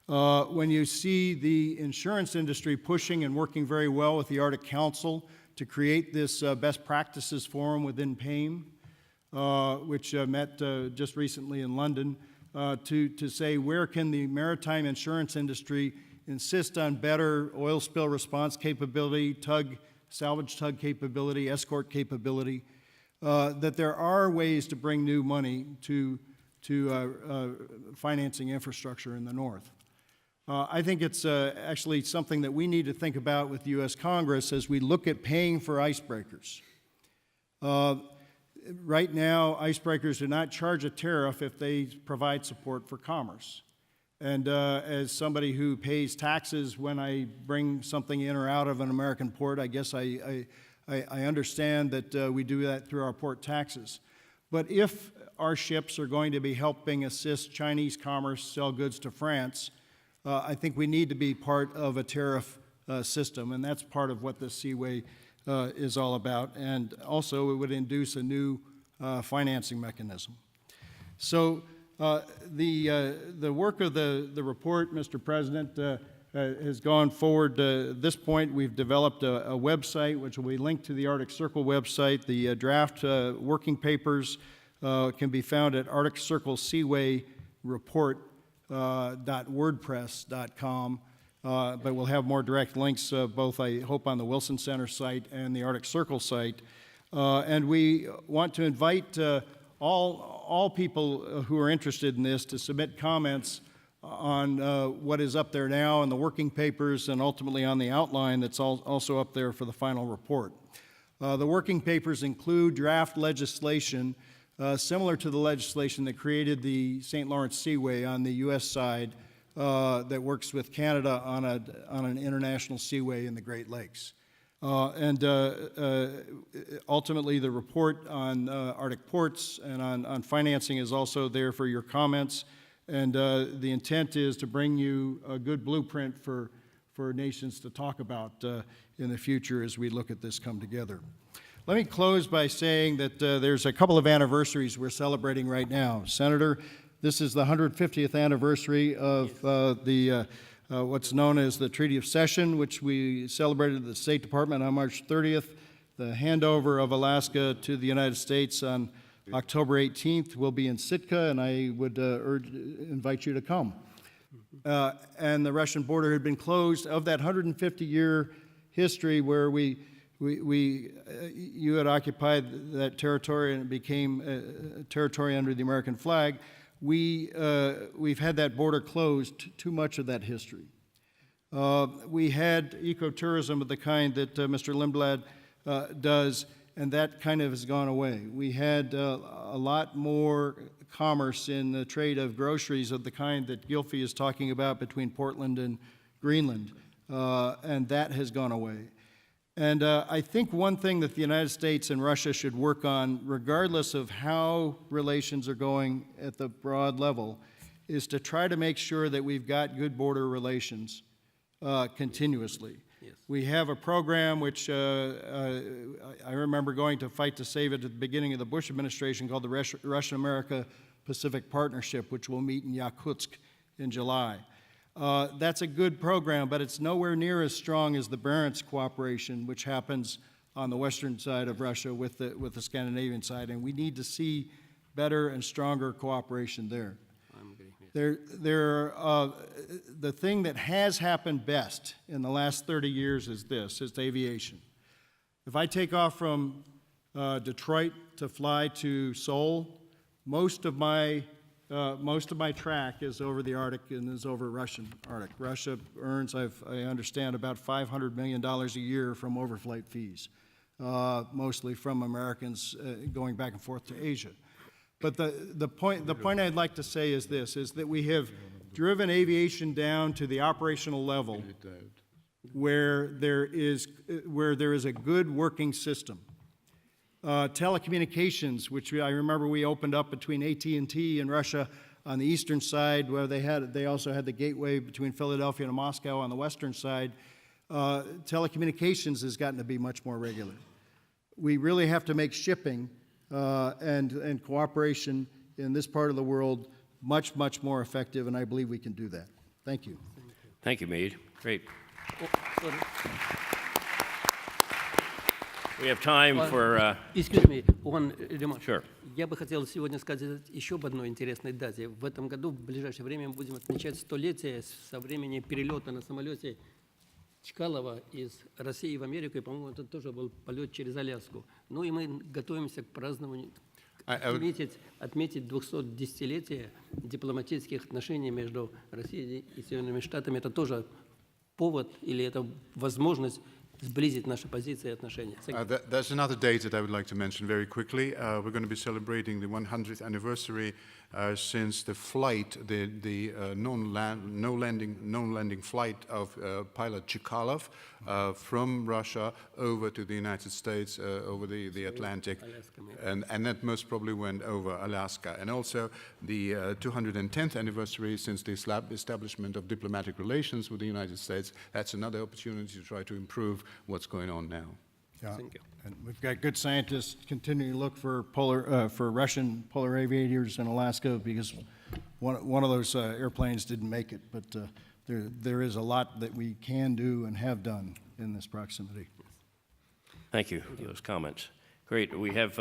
when you see the insurance industry pushing and working very well with the Arctic Council to create this best practices forum within PAIM, which met just recently in London, to say where can the maritime insurance industry insist on better oil spill response capability, salvage tug capability, escort capability, that there are ways to bring new money to financing infrastructure in the North. I think it's actually something that we need to think about with the U.S. Congress as we look at paying for icebreakers. Right now, icebreakers do not charge a tariff if they provide support for commerce. And as somebody who pays taxes when I bring something in or out of an American port, I guess I understand that we do that through our port taxes. But if our ships are going to be helping assist Chinese commerce sell goods to France, I think we need to be part of a tariff system, and that's part of what the Seaway is all about. And also, it would induce a new financing mechanism. So the work of the report, Mr. President, has gone forward to this point. We've developed a website which will be linked to the Arctic Circle website. The draft working papers can be found at Arctic Circle Seaway report.wordpress.com, but we'll have more direct links both, I hope, on the Wilson Center site and the Arctic Circle site. And we want to invite all people who are interested in this to submit comments on what is up there now in the working papers and ultimately on the outline that's also up there for the final report. The working papers include draft legislation similar to the legislation that created the St. Lawrence Seaway on the U.S. side that works with Canada on an international seaway in the Great Lakes. Ultimately, the report on Arctic ports and on financing is also there for your comments. And the intent is to bring you a good blueprint for nations to talk about in the future as we look at this come together. Let me close by saying that there's a couple of anniversaries we're celebrating right now. Senator, this is the 150th anniversary of what's known as the Treaty of Cession, which we celebrated at the State Department on March 30th. The handover of Alaska to the United States on October 18th will be in Sitka, and I would invite you to come. And the Russian border had been closed. Of that 150-year history where you had occupied that territory and it became a territory under the American flag, we've had that border closed too much of that history. We had ecotourism of the kind that Mr. Lindblad does, and that kind of has gone away. We had a lot more commerce in the trade of groceries of the kind that Gylfi is talking about between Portland and Greenland, and that has gone away. And I think one thing that the United States and Russia should work on, regardless of how relations are going at the broad level, is to try to make sure that we've got good border relations continuously. Yes. We have a program which I remember going to Fight to Save It at the beginning of the Bush administration called the Russian-America Pacific Partnership, which will meet in Yakutsk in July. That's a good program, but it's nowhere near as strong as the Barents cooperation, which happens on the western side of Russia with the Scandinavian side, and we need to see better and stronger cooperation there. I'm agree. Yes. The thing that has happened best in the last 30 years is aviation. If I take off from Detroit to fly to Seoul, most of my track is over the Arctic and is over Russian Arctic. Russia earns, I understand, about $500 million a year from overflight fees, mostly from Americans going back and forth to Asia. But the point I'd like to say is this, is that we have driven aviation down to the operational level where there is a good working system. Telecommunications, which I remember we opened up between AT&T and Russia on the eastern side, where they also had the gateway between Philadelphia and Moscow on the western side. Telecommunications has gotten to be much more regular. We really have to make shipping and cooperation in this part of the world much, much more effective, and I believe we can do that. Thank you. Thank you, Meade. Great. We have time for... Excuse me, one remark. Sure. Я бы хотел сегодня сказать еще об одной интересной дате. В этом году, в ближайшее время, мы будем отмечать столетие со времени перелета на самолете Чкалова из России в Америку, и, по-моему, это тоже был полет через Аляску. Ну и мы готовимся к празднованию, отметить 210-летие дипломатических отношений между Россией и Соединенными Штатами. Это тоже повод или это возможность сблизить наши позиции и отношения. There's another date that I would like to mention very quickly. We're going to be celebrating the 100th anniversary since the flight, the no-landing flight of pilot Chkalov from Russia over to the United States, over the Atlantic, and that most probably went over Alaska. And also the 210th anniversary since the establishment of diplomatic relations with the United States. That's another opportunity to try to improve what's going on now. Yeah. And we've got good scientists continuing to look for Russian polar aviators in Alaska because one of those airplanes didn't make it. But there is a lot that we can do and have done in this proximity. Thank you for those comments. Great. We have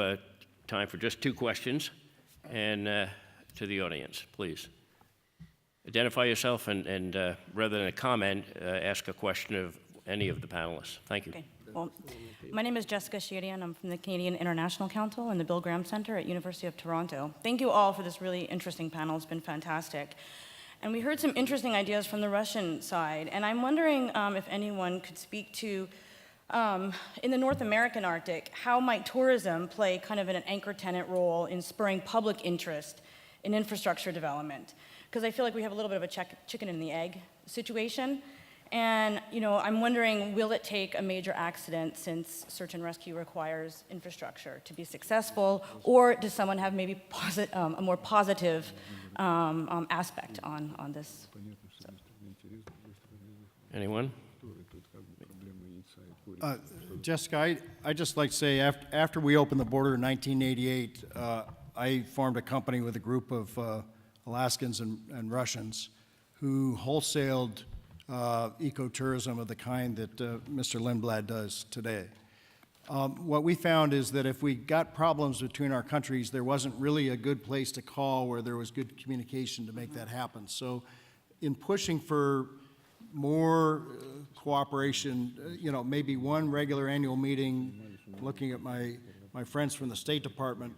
time for just 2 questions. And to the audience, please. Identify yourself and rather than a comment, ask a question of any of the panelists. Thank you. Okay. Well, my name is Jessica Sherian. I'm from the Canadian International Council and the Bill Graham Center at University of Toronto. Thank you all for this really interesting panel. It's been fantastic. And we heard some interesting ideas from the Russian side. And I'm wondering if anyone could speak to, in the North American Arctic, how might tourism play kind of an anchor tenant role in spurring public interest in infrastructure development? Because I feel like we have a little bit of a chicken and the egg situation. And, you know, I'm wondering, will it take a major accident, since search and rescue requires infrastructure, to be successful, or does someone have maybe a more positive aspect on this? So. Anyone? Jessica, I'd just like to say, after we opened the border in 1988, I formed a company with a group of Alaskans and Russians who wholesaled ecotourism of the kind that Mr. Lindblad does today. What we found is that if we got problems between our countries, there wasn't really a good place to call where there was good communication to make that happen. So in pushing for more cooperation, you know, maybe one regular annual meeting, looking at my friends from the State Department,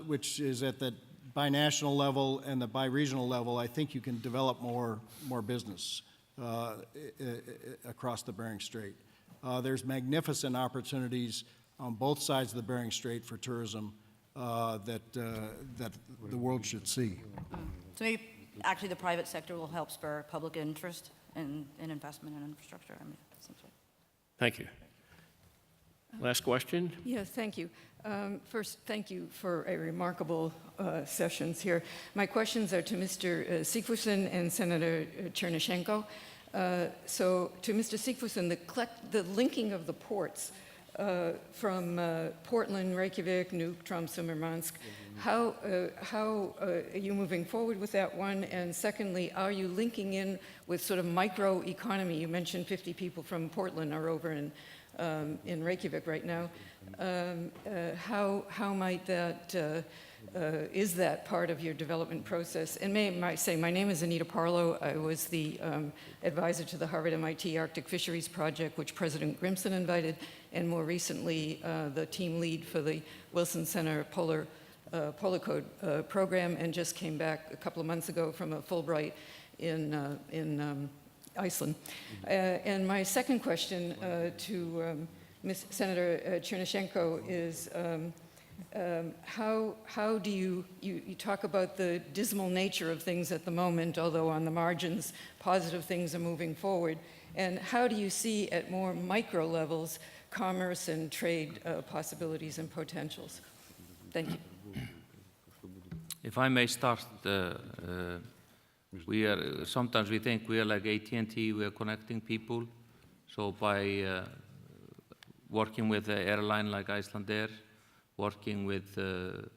which is at the binational level and the bi-regional level, I think you can develop more business across the Bering Strait. There's magnificent opportunities on both sides of the Bering Strait for tourism that the world should see. So maybe actually the private sector will help spur public interest in investment in infrastructure. I mean, essentially. Thank you. Last question? Yes, thank you. First, thank you for a remarkable sessions here. My questions are to Mr. Sigfusson and Senator Chernyshenko. So to Mr. Sigfusson, the linking of the ports from Portland, Reykjavik, Nuuk, Tromsø, Murmansk, how are you moving forward with that one? And secondly, are you linking in with sort of micro economy? You mentioned 50 people from Portland are over in Reykjavik right now. How might that, is that part of your development process? And may I say, my name is Anita Parlow. I was the advisor to the Harvard-MIT Arctic Fisheries Project, which President Grimson invited, and more recently, the team lead for the Wilson Center Polar Code program, and just came back a couple of months ago from a Fulbright in Iceland. And my second question to Senator Chernyshenko is, how do you talk about the dismal nature of things at the moment, although on the margins, positive things are moving forward, and how do you see at more micro levels commerce and trade possibilities and potentials? Thank you. If I may start, sometimes we think we are like AT&T, we are connecting people. So by working with an airline like Icelandair, working with the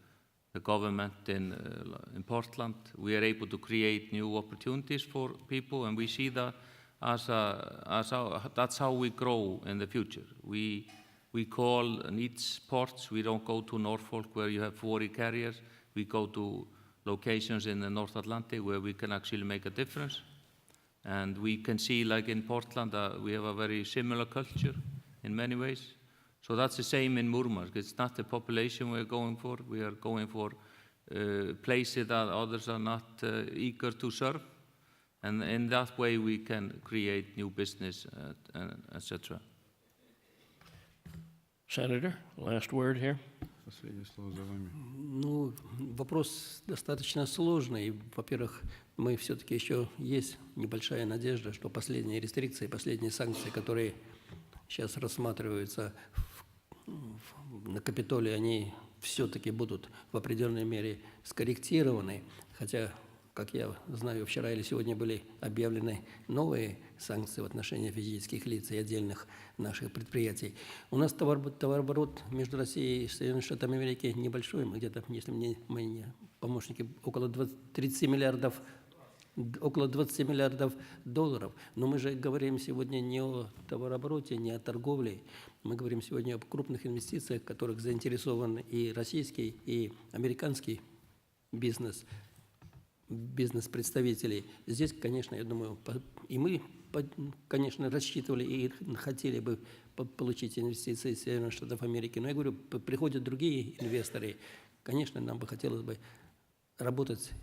government in Portland, we are able to create new opportunities for people, and we see that that's how we grow in the future. We call needs ports. We don't go to Norfolk where you have 40 carriers. We go to locations in the North Atlantic where we can actually make a difference. And we can see, like in Portland, we have a very similar culture in many ways. So that's the same in Murmansk. It's not the population we're going for. We are going for places that others are not eager to serve. And in that way, we can create new business, etc. Senator, last word here. Ну, вопрос достаточно сложный. Во-первых, мы все-таки еще есть небольшая надежда, что последние рестрикции, последние санкции, которые сейчас рассматриваются на Капитолии, они все-таки будут в определенной мере скорректированы. Хотя, как я знаю, вчера или сегодня были объявлены новые санкции в отношении физических лиц и отдельных наших предприятий. У нас товарооборот между Россией и Соединенными Штатами Америки небольшой. Мы где-то, если мне мои помощники, около 20 миллиардов долларов. Но мы же говорим сегодня не о товарообороте, не о торговле. Мы говорим сегодня о крупных инвестициях, в которых заинтересован и российский, и американский бизнес-представителей. Здесь, конечно, я думаю, и мы, конечно, рассчитывали и хотели бы получить инвестиции из Соединенных Штатов Америки. Но я говорю, приходят другие инвесторы. Конечно, нам бы хотелось бы работать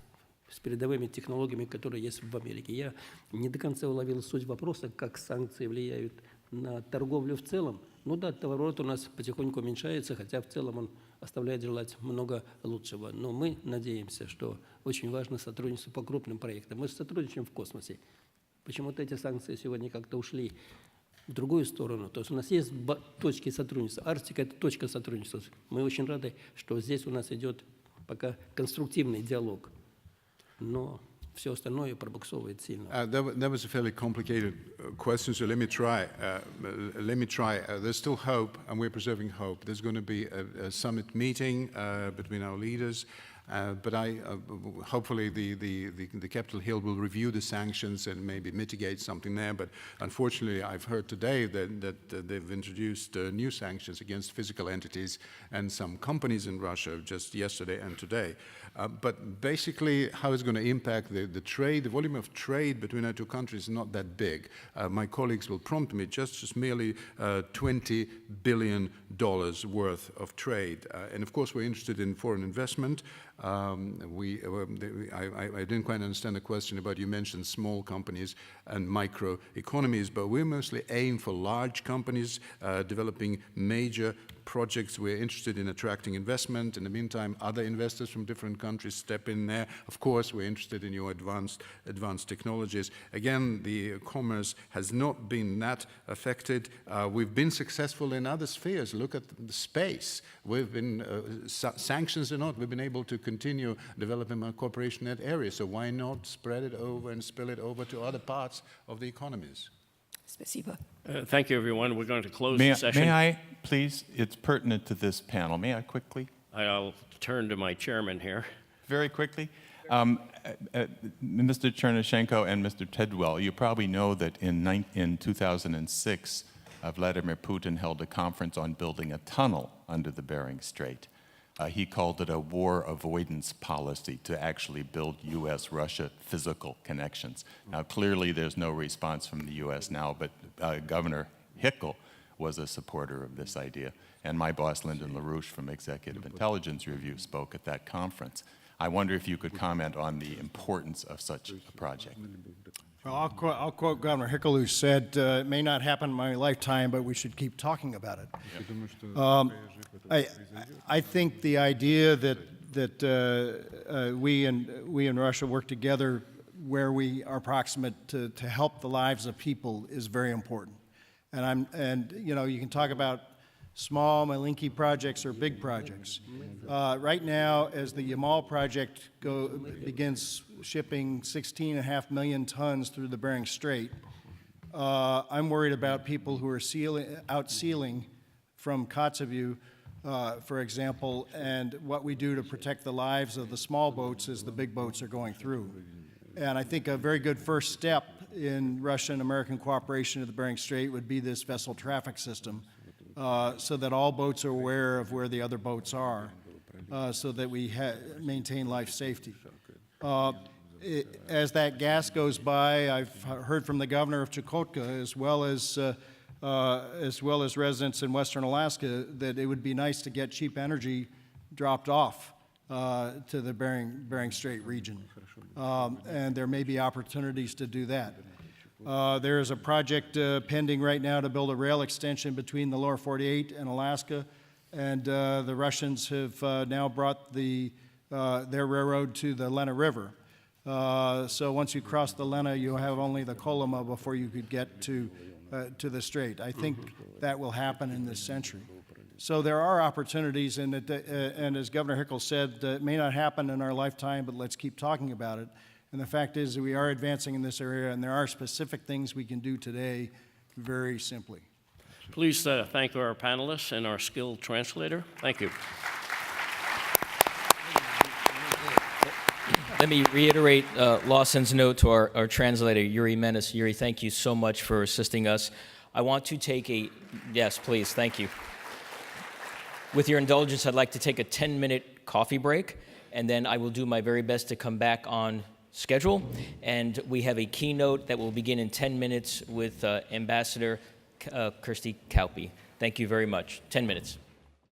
с передовыми технологиями, которые есть в Америке. Я не до конца уловил суть вопроса, как санкции влияют на торговлю в целом. Ну да, товарооборот у нас потихоньку уменьшается, хотя в целом он оставляет желать много лучшего. Но мы надеемся, что очень важно сотрудничество по крупным проектам. Мы сотрудничаем в космосе. Почему-то эти санкции сегодня как-то ушли в другую сторону. То есть у нас есть точки сотрудничества. Арктика – это точка сотрудничества. Мы очень рады, что здесь у нас идет пока конструктивный диалог. Но все остальное пробуксовывает сильно. That was a fairly complicated question, so let me try. There's still hope, and we're preserving hope. There's going to be a summit meeting between our leaders. But hopefully the Capitol Hill will review the sanctions and maybe mitigate something there. But unfortunately, I've heard today that they've introduced new sanctions against physical entities and some companies in Russia just yesterday and today. But basically, how it's going to impact the trade, the volume of trade between our two countries is not that big. My colleagues will prompt me, just merely $20 billion worth of trade. And of course, we're interested in foreign investment. I didn't quite understand the question about, you mentioned small companies and micro economies, but we mostly aim for large companies developing major projects. We're interested in attracting investment. In the meantime, other investors from different countries step in there. Of course, we're interested in your advanced technologies. Again, the commerce has not been that affected. We've been successful in other spheres. Look at the space. We've been, sanctions or not, we've been able to continue developing our cooperation in that area. So why not spread it over and spill it over to other parts of the economies? Thank you, everyone. We're going to close the session. May I, please? It's pertinent to this panel. May I quickly? I'll turn to my chairman here. Very quickly. Mr. Chernyshenko and Mr. Tedwell, you probably know that in 2006, Vladimir Putin held a conference on building a tunnel under the Bering Strait. He called it a war avoidance policy to actually build U.S.-Russia physical connections. Now, clearly, there's no response from the U.S. now, but Governor Hickel was a supporter of this idea. And my boss, Lyndon LaRouche from Executive Intelligence Review, spoke at that conference. I wonder if you could comment on the importance of such a project. Well, I'll quote Governor Hickel, who said, it may not happen in my lifetime, but we should keep talking about it. I think the idea that we and Russia work together where we are proximate to help the lives of people is very important. And you know, you can talk about small Malinki projects or big projects. Right now, as the Yamal project begins shipping 16.5 million tons through the Bering Strait, I'm worried about people who are out sealing from Kotzebue, for example, and what we do to protect the lives of the small boats as the big boats are going through. And I think a very good first step in Russian and American cooperation of the Bering Strait would be this vessel traffic system, so that all boats are aware of where the other boats are, so that we maintain life safety. As that gas goes by, I've heard from the governor of Chukotka, as well as residents in Western Alaska, that it would be nice to get cheap energy dropped off to the Bering Strait region, and there may be opportunities to do that. There is a project pending right now to build a rail extension between the lower 48 and Alaska, and the Russians have now brought their railroad to the Lena River. So once you cross the Lena, you have only the Kolyma before you could get to the strait. I think that will happen in this century. So there are opportunities, and as Governor Hickel said, it may not happen in our lifetime, but let's keep talking about it. And the fact is that we are advancing in this area, and there are specific things we can do today very simply. Please thank our panelists and our skilled translator. Thank you. Let me reiterate Lawson's note to our translator, Yuri Menes. Yuri, thank you so much for assisting us. I want to take yes, please, thank you. With your indulgence, I'd like to take a 10-minute coffee break, and then I will do my very best to come back on schedule. And we have a keynote that will begin in 10 minutes with Ambassador Kirsty Kauppi. Thank you very much. 10 minutes.